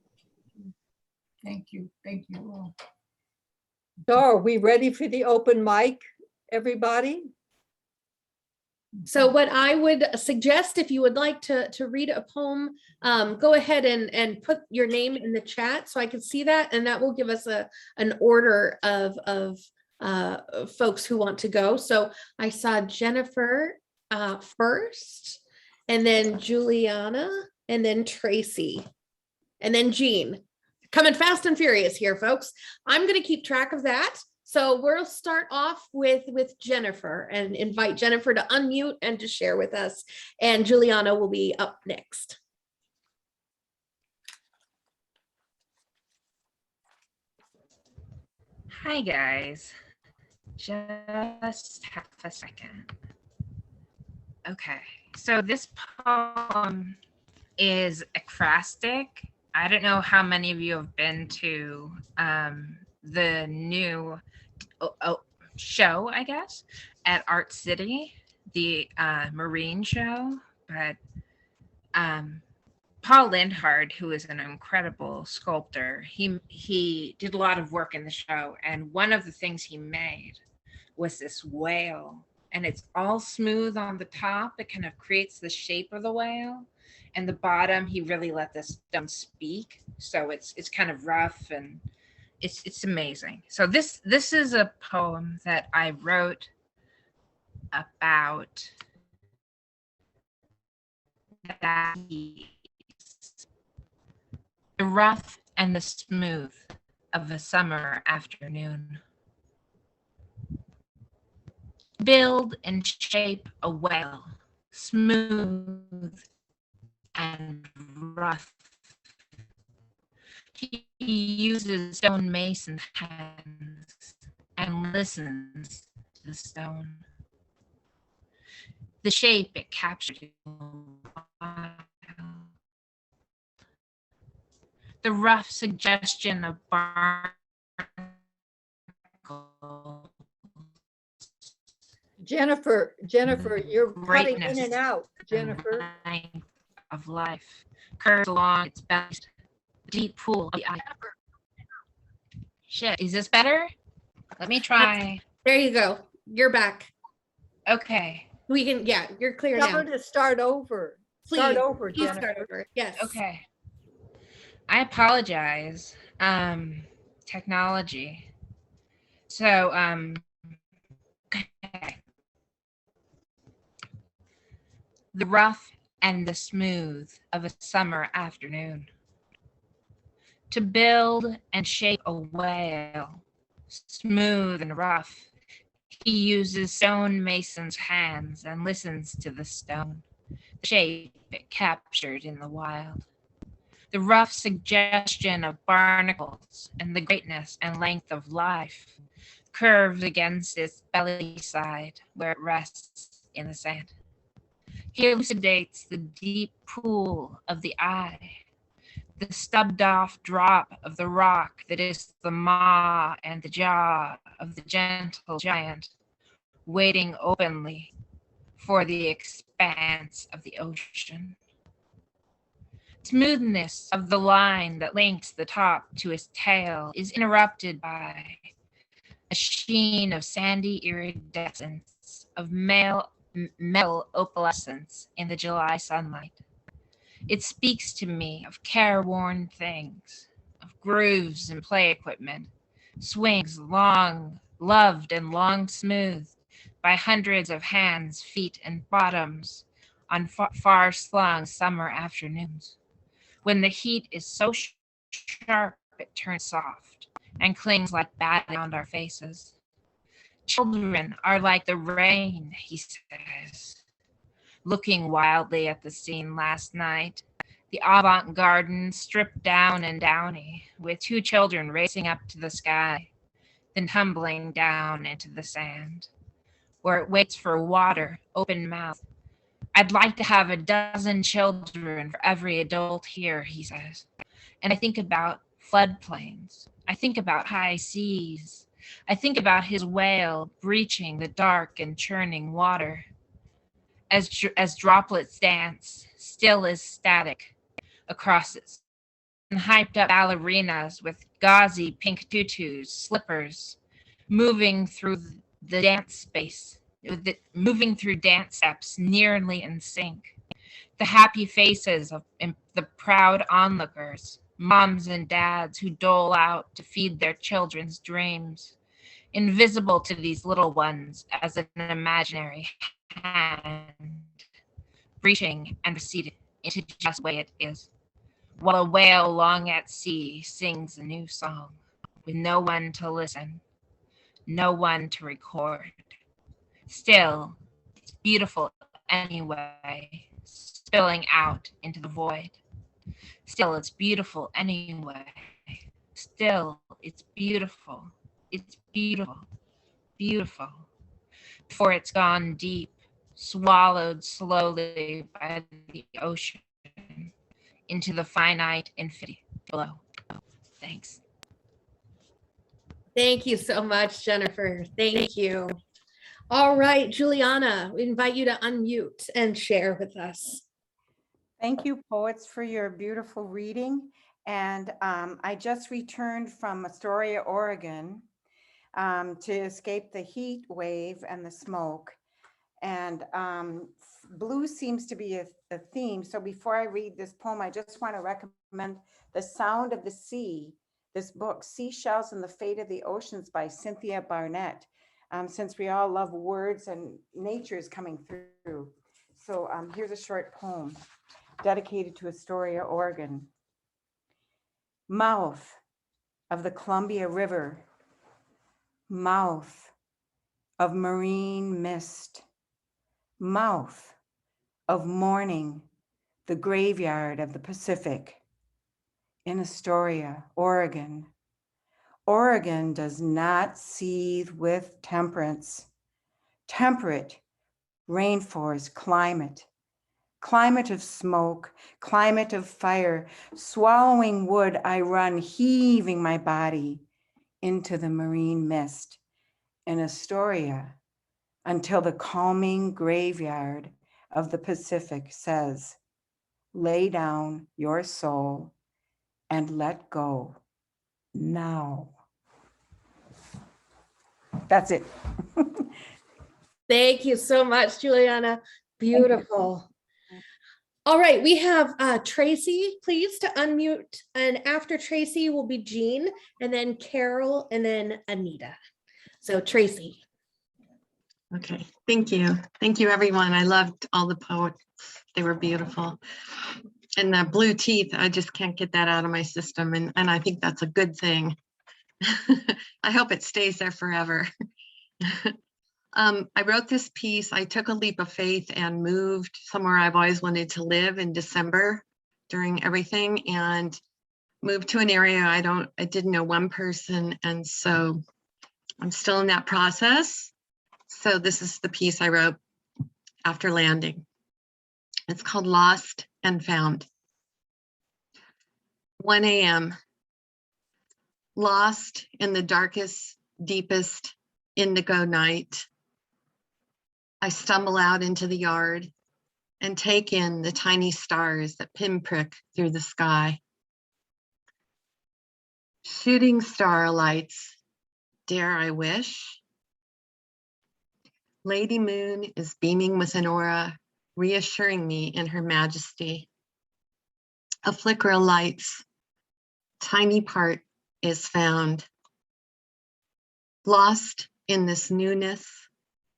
Thank you. Thank you all. So are we ready for the open mic, everybody? So what I would suggest, if you would like to read a poem, go ahead and put your name in the chat so I can see that, and that will give us an order of folks who want to go. So I saw Jennifer first, and then Juliana, and then Tracy, and then Jean. Coming fast and furious here, folks. I'm going to keep track of that. So we'll start off with Jennifer and invite Jennifer to unmute and to share with us. And Juliana will be up next. Hi, guys. Just half a second. Okay, so this poem is ekphrastic. I don't know how many of you have been to the new show, I guess, at Art City, the Marine show, but Paul Lindhard, who is an incredible sculptor, he did a lot of work in the show, and one of the things he made was this whale, and it's all smooth on the top. It kind of creates the shape of the whale, and the bottom he really let the stone speak, so it's kind of rough, and it's amazing. So this is a poem that I wrote about that, the rough and the smooth of a summer afternoon. Build and shape a whale, smooth and rough. He uses stonemason's hands and listens to the stone. The shape it captured in a while. The rough suggestion of barnacle. Jennifer, you're cutting in Greatness and out, Jennifer. length of life curves along its best, deep pool of the eye. Shit, is this better? Let me try. There you go. You're back. Okay. We can, yeah, you're clear Tell now. her to start over. Please, Start over, please Jennifer. start over. Yes. Okay. I apologize. Technology. So, okay. The rough and the smooth of a summer afternoon. To build and shape a whale, smooth and rough, he uses stonemason's hands and listens to the stone, the shape it captured in the wild. The rough suggestion of barnacles and the greatness and length of life curves against its belly side where it rests in the sand. He elucidates the deep pool of the eye, the stubbed off drop of the rock that is the maw and the jaw of the gentle giant, waiting openly for the expanse of the ocean. Smoothness of the line that links the top to his tail is interrupted by a sheen of sandy iridescence of metal opalescence in the July sunlight. It speaks to me of careworn things, of grooves and play equipment, swings long loved and long smoothed by hundreds of hands, feet, and bottoms on far-slung summer afternoons, when the heat is so sharp it turns soft and clings like bat around our faces. Children are like the rain, he says, looking wildly at the scene last night. The avant-garde stripped down and downy, with two children racing up to the sky, then tumbling down into the sand, where it waits for water, open mouth. I'd like to have a dozen children for every adult here, he says. And I think about floodplains. I think about high seas. I think about his whale breaching the dark and churning water. As droplets dance, still as static, across it, and hyped up ballerinas with gauzy pink tutus, slippers, moving through the dance space with it moving through dance steps nearly in sync. The happy faces of the proud onlookers, moms and dads who dole out to feed their children's dreams, invisible to these little ones as an imaginary hand, reaching and receding into just the way it is, while a whale long at sea sings a new song, with no one to listen, no one to record. Still, it's beautiful anyway, spilling out into the void. Still, it's beautiful anyway. Still, it's beautiful. It's beautiful, beautiful. Before it's gone deep, swallowed slowly by the ocean into the finite infinity below. Thanks. Thank you so much, Jennifer. Thank you. All right, Juliana, we invite you to unmute and share with us. Thank you, poets, for your beautiful reading. And I just returned from Astoria, Oregon, to escape the heat wave and the smoke. And blue seems to be a theme. So before I read this poem, I just want to recommend The Sound of the Sea, this book, Seashells and the Fate of the Oceans by Cynthia Barnett, since we all love words and nature is coming through. So here's a short poem dedicated to Astoria, Oregon. Mouth of the Columbia River, mouth of marine mist, mouth of morning, the graveyard of the Pacific. In Astoria, Oregon. Oregon does not seethe with temperance. Temperate rainforest climate, climate of smoke, climate of fire. Swallowing wood, I run, heaving my body into the marine mist in Astoria until the calming graveyard of the Pacific says, lay down your soul and let go now. That's it. Thank you so much, Juliana. Beautiful. All right, we have Tracy, please, to unmute. And after Tracy will be Jean, and then Carol, and then Anita. So Tracy. Okay, thank you. Thank you, everyone. I loved all the poets. They were beautiful. And the blue teeth, I just can't get that out of my system. And I think that's a good thing. I hope it stays there forever. I wrote this piece. I took a leap of faith and moved somewhere I've always wanted to live in December during everything, and moved to an area I didn't know one person. And so I'm still in that process. So this is the piece I wrote after landing. It's called Lost and Found. 1 a.m. Lost in the darkest, deepest indigo night. I stumble out into the yard and take in the tiny stars that pinprick through the sky. Shooting star lights, dare I wish? Lady Moon is beaming with an aura, reassuring me in her majesty. A flicker of lights, tiny part is found. Lost in this newness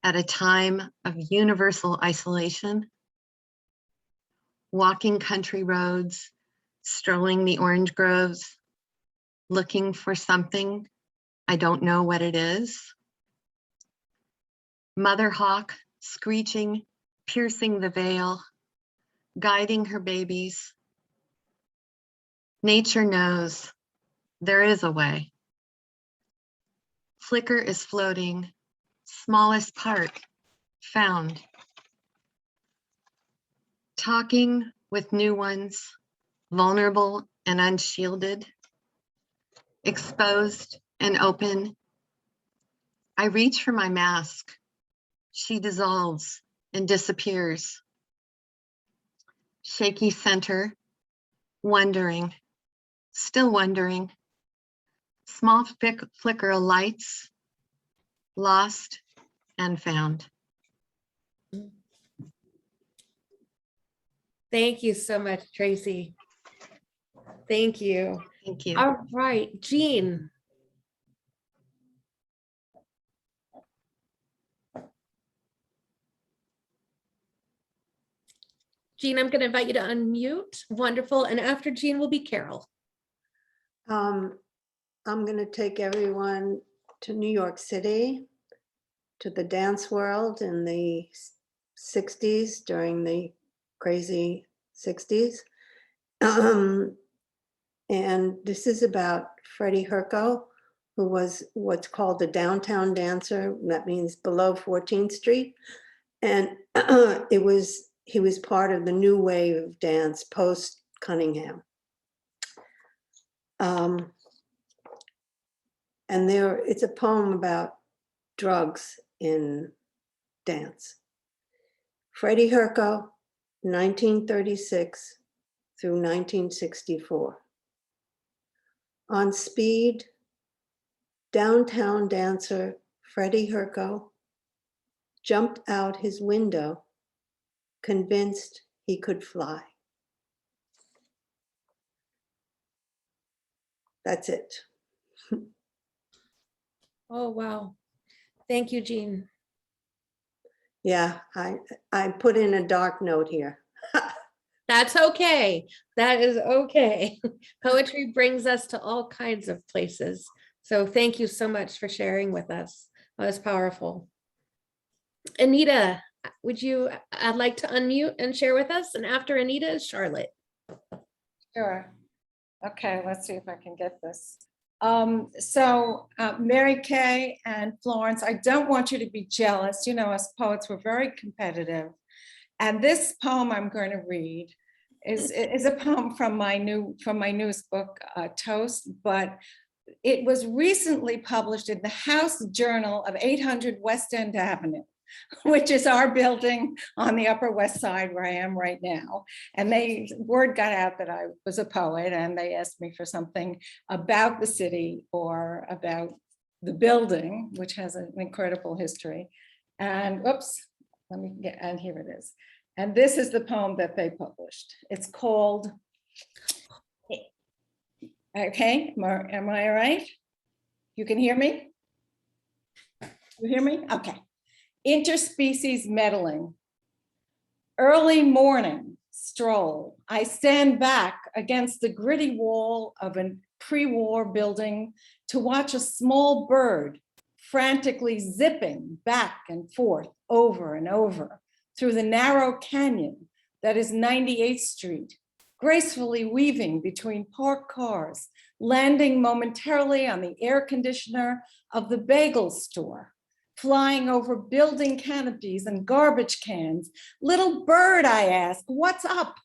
at a time of universal isolation. Walking country roads, strolling the orange groves, looking for something, I don't know what it is. Mother hawk screeching, piercing the veil, guiding her babies. Nature knows there is a way. Flicker is floating, smallest part found. Talking with new ones, vulnerable and unshielded, exposed and open. I reach for my mask. She dissolves and disappears. Shaky center, wondering, still wondering. Small flicker of lights, lost and found. Thank you so much, Tracy. Thank you. Thank you. All right, Jean. Jean, I'm going to invite you to unmute. Wonderful. And after Jean will be Carol. I'm going to take everyone to New York City, to the dance world in the 60s, during the crazy 60s. And this is about Freddie Herco, who was what's called a downtown dancer. That means below 14th Street. And he was part of the new wave of dance post Cunningham. And it's a poem about drugs in dance. Freddie Herco, 1936 through 1964. On speed, downtown dancer Freddie Herco jumped out his window, convinced he could fly. That's it. Oh, wow. Thank you, Jean. Yeah, I put in a dark note here. That's okay. That is okay. Poetry brings us to all kinds of places. So thank you so much for sharing with us. That was powerful. Anita, I'd like to unmute and share with us. And after Anita is Charlotte. Sure. Okay, let's see if I can get this. Mary Kay and Florence, I don't want you to be jealous. You know, us poets, we're very competitive. And this poem I'm going to read is a poem from my newest book, Toast, but it was recently published in the House Journal of 800 West End Avenue, which is our building on the Upper West Side where I am right now. And word got out that I was a poet, and they asked me for something about the city or about the building, which has an incredible history. And oops, and here it is. And this is the poem that they published. It's called, okay, am I all right? You can hear me? You hear me? Okay. Interspecies meddling. Early morning stroll. I stand back against the gritty wall of a pre-war building to watch a small bird frantically zipping back and forth over and over through the narrow canyon that is 98th Street, gracefully weaving between parked cars, landing momentarily on the air conditioner of the bagel store, flying over building canopies and garbage cans. Little bird, I ask, what's up?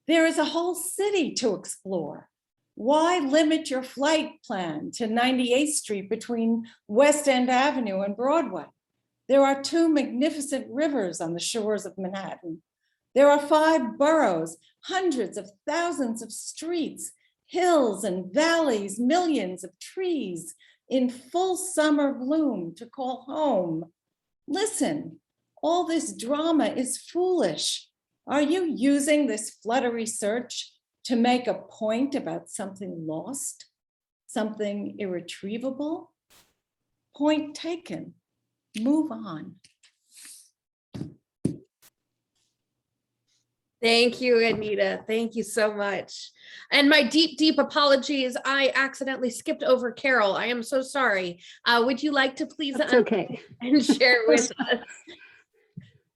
There is a whole city to explore. Why limit your flight plan to 98th Street between West End Avenue and Broadway? There are 2 magnificent rivers on the shores of Manhattan. There are 5 boroughs, hundreds of thousands of streets, hills and valleys, millions of trees in full summer bloom to call home. Listen, all this drama is foolish. Are you using this fluttery search to make a point about something lost, something irretrievable? Point taken. Move on. Thank you, Anita. Thank you so much. And my deep, deep apologies. I accidentally skipped over Carol. I am so sorry. Would you like to please okay and share with us?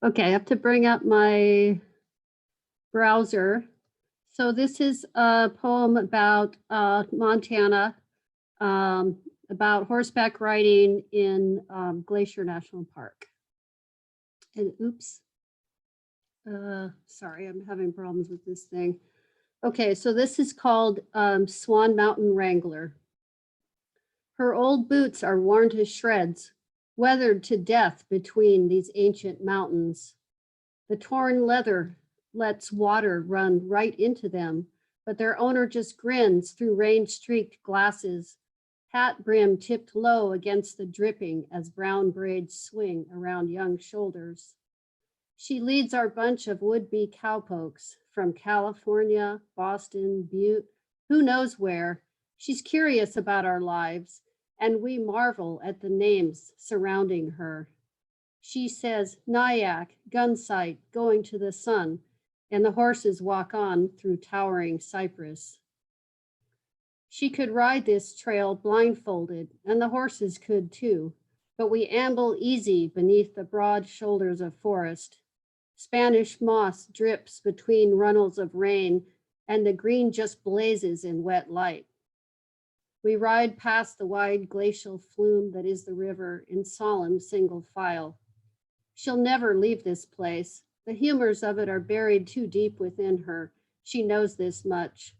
Okay, I have to bring up my browser. So this is a poem about Montana, about horseback riding in Glacier National Park. And oops. Sorry, I'm having problems with this thing. Okay, so this is called Swan Mountain Wrangler. Her old boots are worn to shreds, weathered to death between these ancient mountains. The torn leather lets water run right into them, but their owner just grins through rain-streaked glasses, hat brim tipped low against the dripping as brown braids swing around young shoulders. She leads our bunch of would-be cowpokes from California, Boston, Butte, who knows where. She's curious about our lives, and we marvel at the names surrounding her. She says, Nyack, Gunsight, going to the sun, and the horses walk on through towering cypress. She could ride this trail blindfolded, and the horses could too, but we amble easy beneath the broad shoulders of forest. Spanish moss drips between runnels of rain, and the green just blazes in wet light. We ride past the wide glacial flume that is the river in solemn single file. She'll never leave this place. The humors of it are buried too deep within her. She knows this much.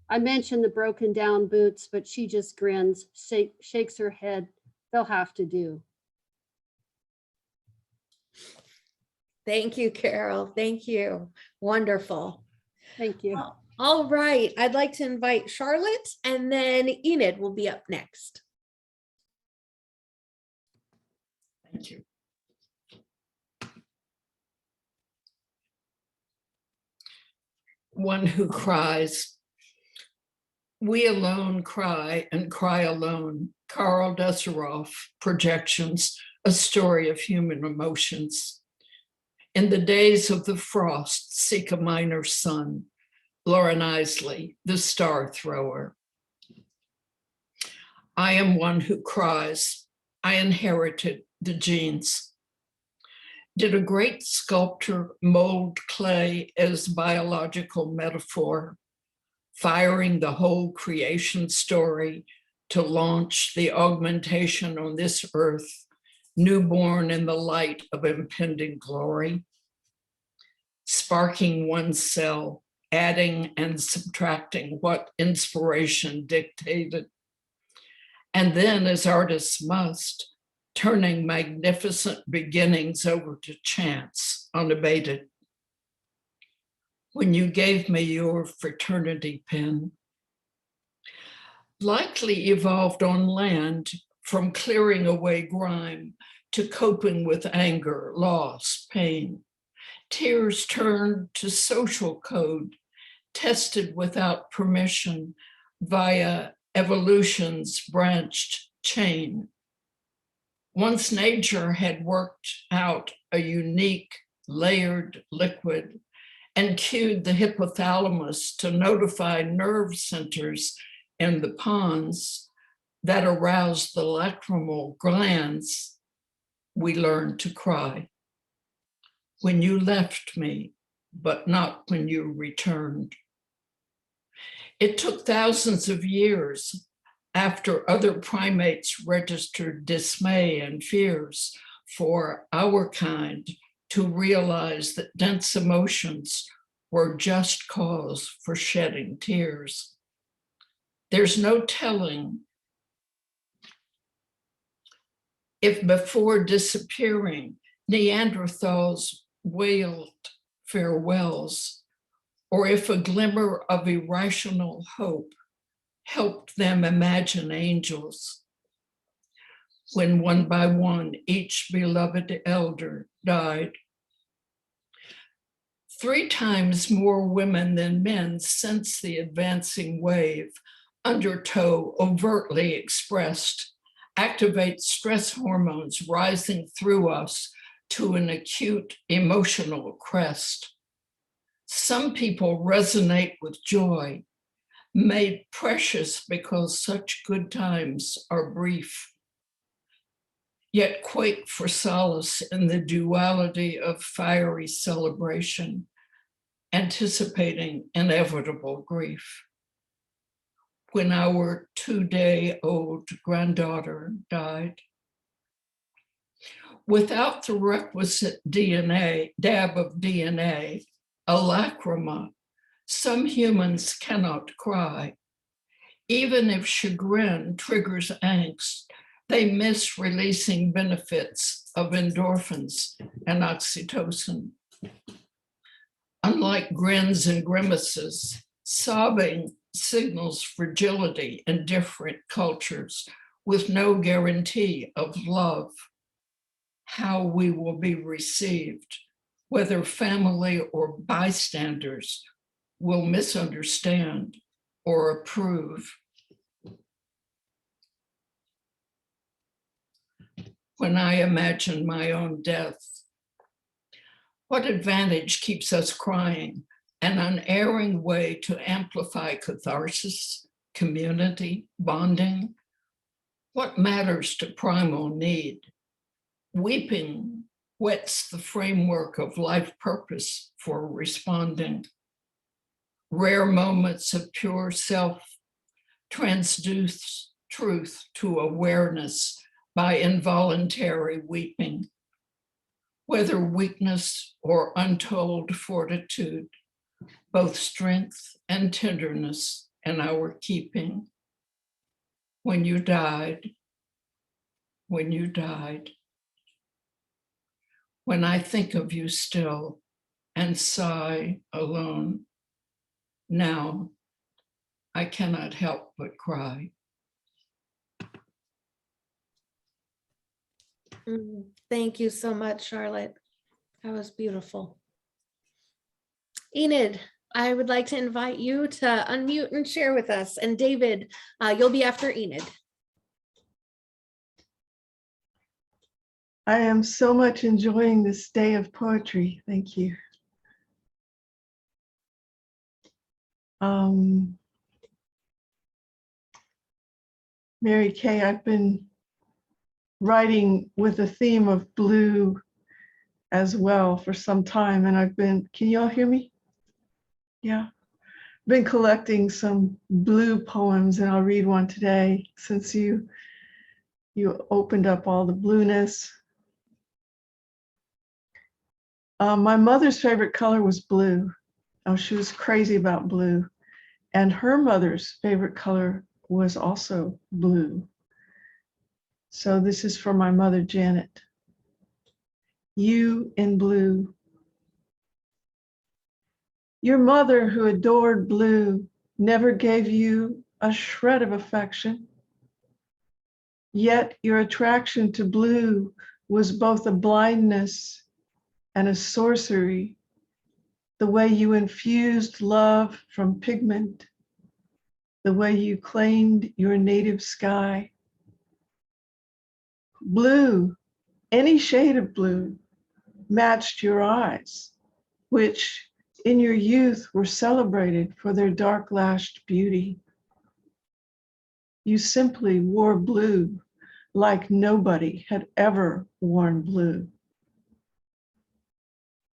I mention the broken down boots, but she just grins, shakes her head. They'll have to do. Thank you, Carol. Thank you. Wonderful. Thank you. All right. I'd like to invite Charlotte, and then Enid will be up next. Thank you. One who cries. We alone cry and cry alone. Karl Desseroff, Projections, a story of human emotions. In the days of the frost, seek a minor sun. Lauren Isley, the star thrower. I am one who cries. I inherited the genes. Did a great sculptor mold clay as biological metaphor, firing the whole creation story to launch the augmentation on this earth, newborn in the light of impending glory? Sparking one cell, adding and subtracting what inspiration dictated. And then, as artists must, turning magnificent beginnings over to chance, unabated. When you gave me your fraternity pen, likely evolved on land from clearing away grime to coping with anger, loss, pain. Tears turned to social code, tested without permission via evolution's branched chain. Once nature had worked out a unique layered liquid and cued the hypothalamus to notify nerve centers in the pons that aroused the lacrimal glands, we learned to cry. When you left me, but not when you returned. It took thousands of years after other primates registered dismay and fears for our kind to realize that dense emotions were just cause for shedding tears. There's no telling if before disappearing, Neanderthals wailed farewells, or if a glimmer of irrational hope helped them imagine angels. When one by one, each beloved elder died. 3 times more women than men sense the advancing wave, undertow overtly expressed, activate stress hormones rising through us to an acute emotional crest. Some people resonate with joy, made precious because such good times are brief, yet quake for solace in the duality of fiery celebration, anticipating inevitable grief. When our 2-day-old granddaughter died, without the requisite dab of DNA, a lacrima, some humans cannot cry. Even if chagrin triggers angst, they miss releasing benefits of endorphins and oxytocin. Unlike grins and grimaces, sobbing signals fragility in different cultures with no guarantee of love, how we will be received whether family or bystanders will misunderstand or approve. When I imagine my own death, what advantage keeps us crying? An unerring way to amplify catharsis, community, bonding? What matters to primal need? Weeping whets the framework of life purpose for responding. Rare moments of pure self transduce truth to awareness by involuntary weeping. Whether weakness or untold fortitude, both strength and tenderness in our keeping. When you died, when you died, when I think of you still and sigh alone, now I cannot help but cry. Thank you so much, Charlotte. That was beautiful. Enid, I would like to invite you to unmute and share with us. And David, you'll be after Enid. I am so much enjoying this day of poetry. Thank you. Mary Kay, I've been writing with a theme of blue as well for some time, and can you all hear me? Yeah. Been collecting some blue poems, and I'll read one today since you opened up all the blueness. My mother's favorite color was blue. Oh, she was crazy about blue. And her mother's favorite color was also blue. So this is for my mother, Janet. You in blue. Your mother, who adored blue, never gave you a shred of affection. Yet your attraction to blue was both a blindness and a sorcery, the way you infused love from pigment, the way you claimed your native sky. Blue, any shade of blue, matched your eyes, which in your youth were celebrated for their dark-lashed beauty. You simply wore blue like nobody had ever worn blue.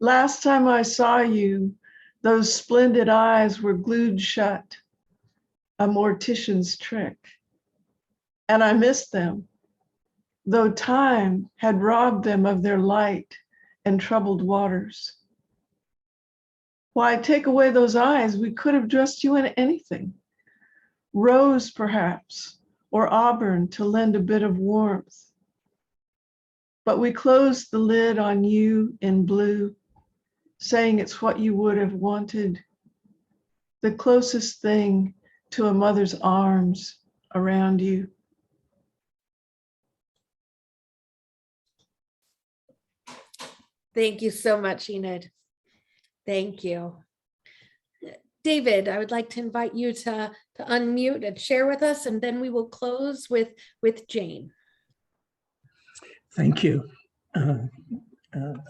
Last time I saw you, those splendid eyes were glued shut, a mortician's trick, and I missed them, though time had robbed them of their light and troubled waters. Why, take away those eyes, we could have dressed you in anything. Rose, perhaps, or auburn to lend a bit of warmth. But we closed the lid on you in blue, saying it's what you would have wanted, the closest thing to a mother's arms around you. Thank you so much, Enid. Thank you. David, I would like to invite you to unmute and share with us, and then we will close with Jane. Thank you.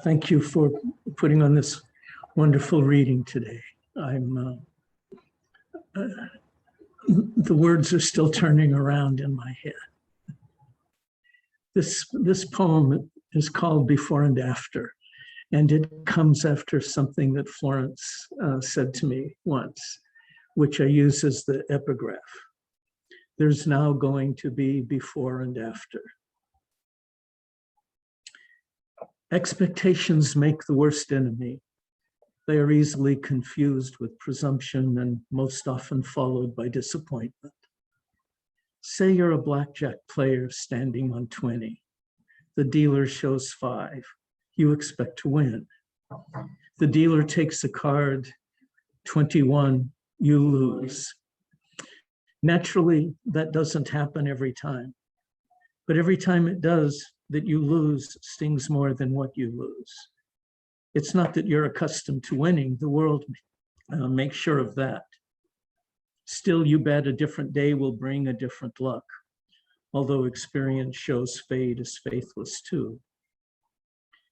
Thank you for putting on this wonderful reading today. The words are still turning around in my head. This poem is called Before and After, and it comes after something that Florence said to me once, which I use as the epigraph. There's now going to be before and after. Expectations make the worst enemy. They are easily confused with presumption and most often followed by disappointment. Say you're a blackjack player standing on 20. The dealer shows 5. You expect to win. The dealer takes a card, 21, you lose. Naturally, that doesn't happen every time. But every time it does, that you lose stings more than what you lose. It's not that you're accustomed to winning. The world makes sure of that. Still, you bet a different day will bring a different luck, although experience shows fate is faithless too.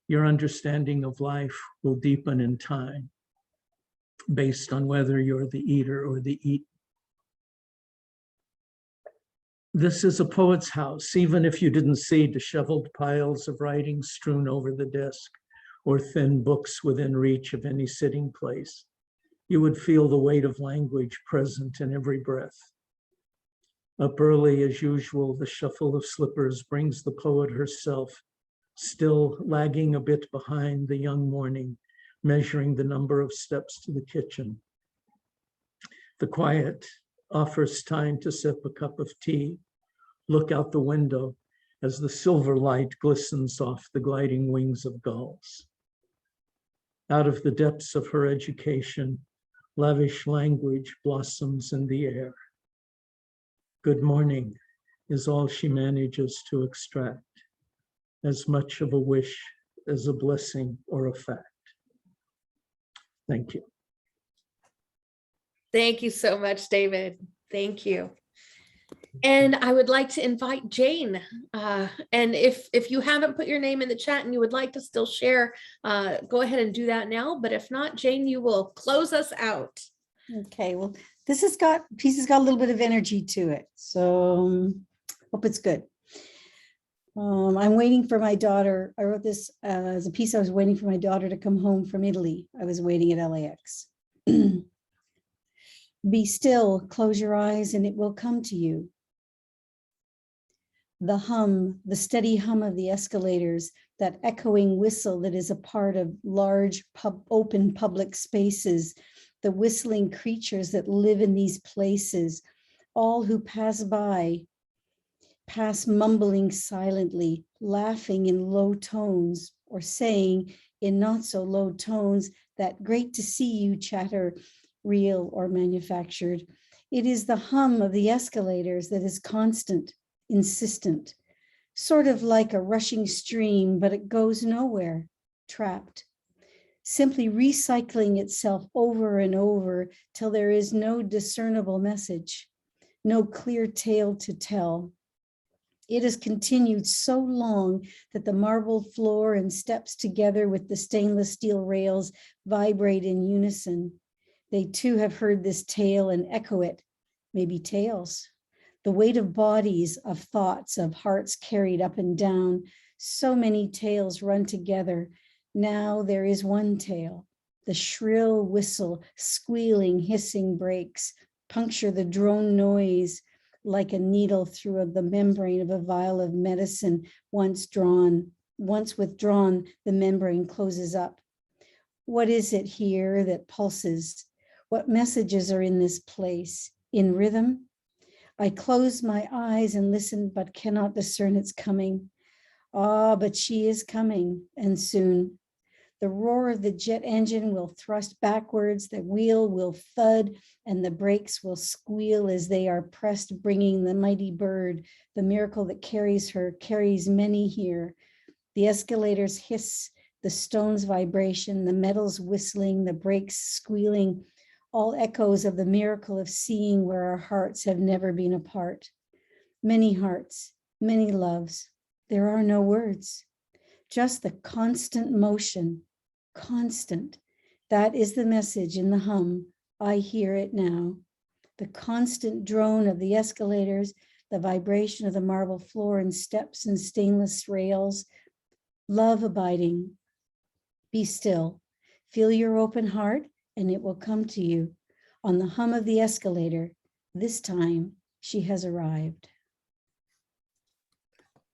Your understanding of life will deepen in time based on whether you're the eater or the eaten. This is a poet's house, even if you didn't see disheveled piles of writing strewn over the desk or thin books within reach of any sitting place. You would feel the weight of language present in every breath. Up early as usual, the shuffle of slippers brings the poet herself, still lagging a bit behind the young morning, measuring the number of steps to the kitchen. The quiet offers time to sip a cup of tea, look out the window as the silver light glistens off the gliding wings of gulls. Out of the depths of her education, lavish language blossoms in the air. Good morning is all she manages to extract, as much of a wish as a blessing or a fact. Thank you. Thank you so much, David. Thank you. And I would like to invite Jane. And if you haven't put your name in the chat and you would like to still share, go ahead and do that now. But if not, Jane, you will close us out. Okay, well, this has got a little bit of energy to it. So hope it's good. I'm waiting for my daughter. I wrote this as a piece. I was waiting for my daughter to come home from Italy. I was waiting at LAX. Be still, close your eyes, and it will come to you. The hum, the steady hum of the escalators, that echoing whistle that is a part of large open public spaces, the whistling creatures that live in these places, all who pass by, pass mumbling silently, laughing in low tones, or saying in not so low tones that great to see you chatter, real or manufactured. It is the hum of the escalators that is constant, insistent, sort of like a rushing stream, but it goes nowhere, trapped, simply recycling itself over and over till there is no discernible message, no clear tale to tell. It has continued so long that the marble floor and steps together with the stainless steel rails vibrate in unison. They too have heard this tale and echo it, maybe tales. The weight of bodies, of thoughts, of hearts carried up and down. So many tales run together. Now there is one tale. The shrill whistle, squealing, hissing breaks, puncture the drone noise like a needle through the membrane of a vial of medicine. Once withdrawn, the membrane closes up. What is it here that pulses? What messages are in this place? In rhythm? I close my eyes and listen, but cannot discern its coming. Ah, but she is coming, and soon. The roar of the jet engine will thrust backwards, the wheel will thud, and the brakes will squeal as they are pressed, bringing the mighty bird. The miracle that carries her carries many here. The escalators hiss, the stones vibration, the metals whistling, the brakes squealing, all echoes of the miracle of seeing where our hearts have never been apart. Many hearts, many loves. There are no words, just the constant motion, constant. That is the message in the hum. I hear it now. The constant drone of the escalators, the vibration of the marble floor and steps and stainless rails. Love abiding. Be still. Feel your open heart, and it will come to you. On the hum of the escalator, this time she has arrived.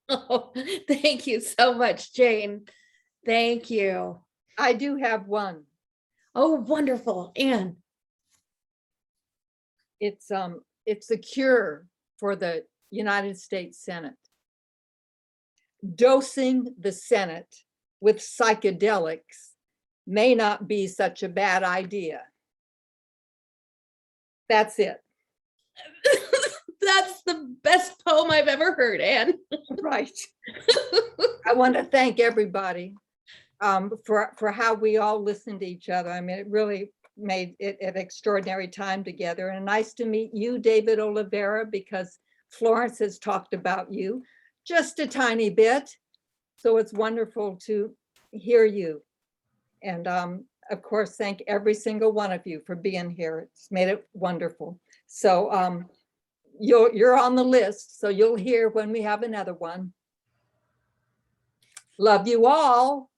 Oh, thank you so much, Jane. Thank you. I do have one. Oh, wonderful. Anne. It's a cure for the United States Senate. Dosing the Senate with psychedelics may not be such a bad idea. That's it. That's the best poem I've ever heard, Anne. Right. I want to thank everybody. for how we all listened to each other. I mean, it really made it an extraordinary time together. And nice to meet you, David Oliveira, because Florence has talked about you just a tiny bit. So it's wonderful to hear you. And of course, thank every single one of you for being here. It's made it wonderful. So you're on the list, so you'll hear when we have another one. Love you all.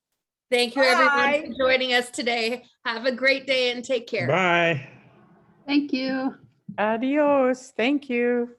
Thank you, everyone, for joining us today. Have a great day and take care. Bye. Thank you. Adios. Thank you.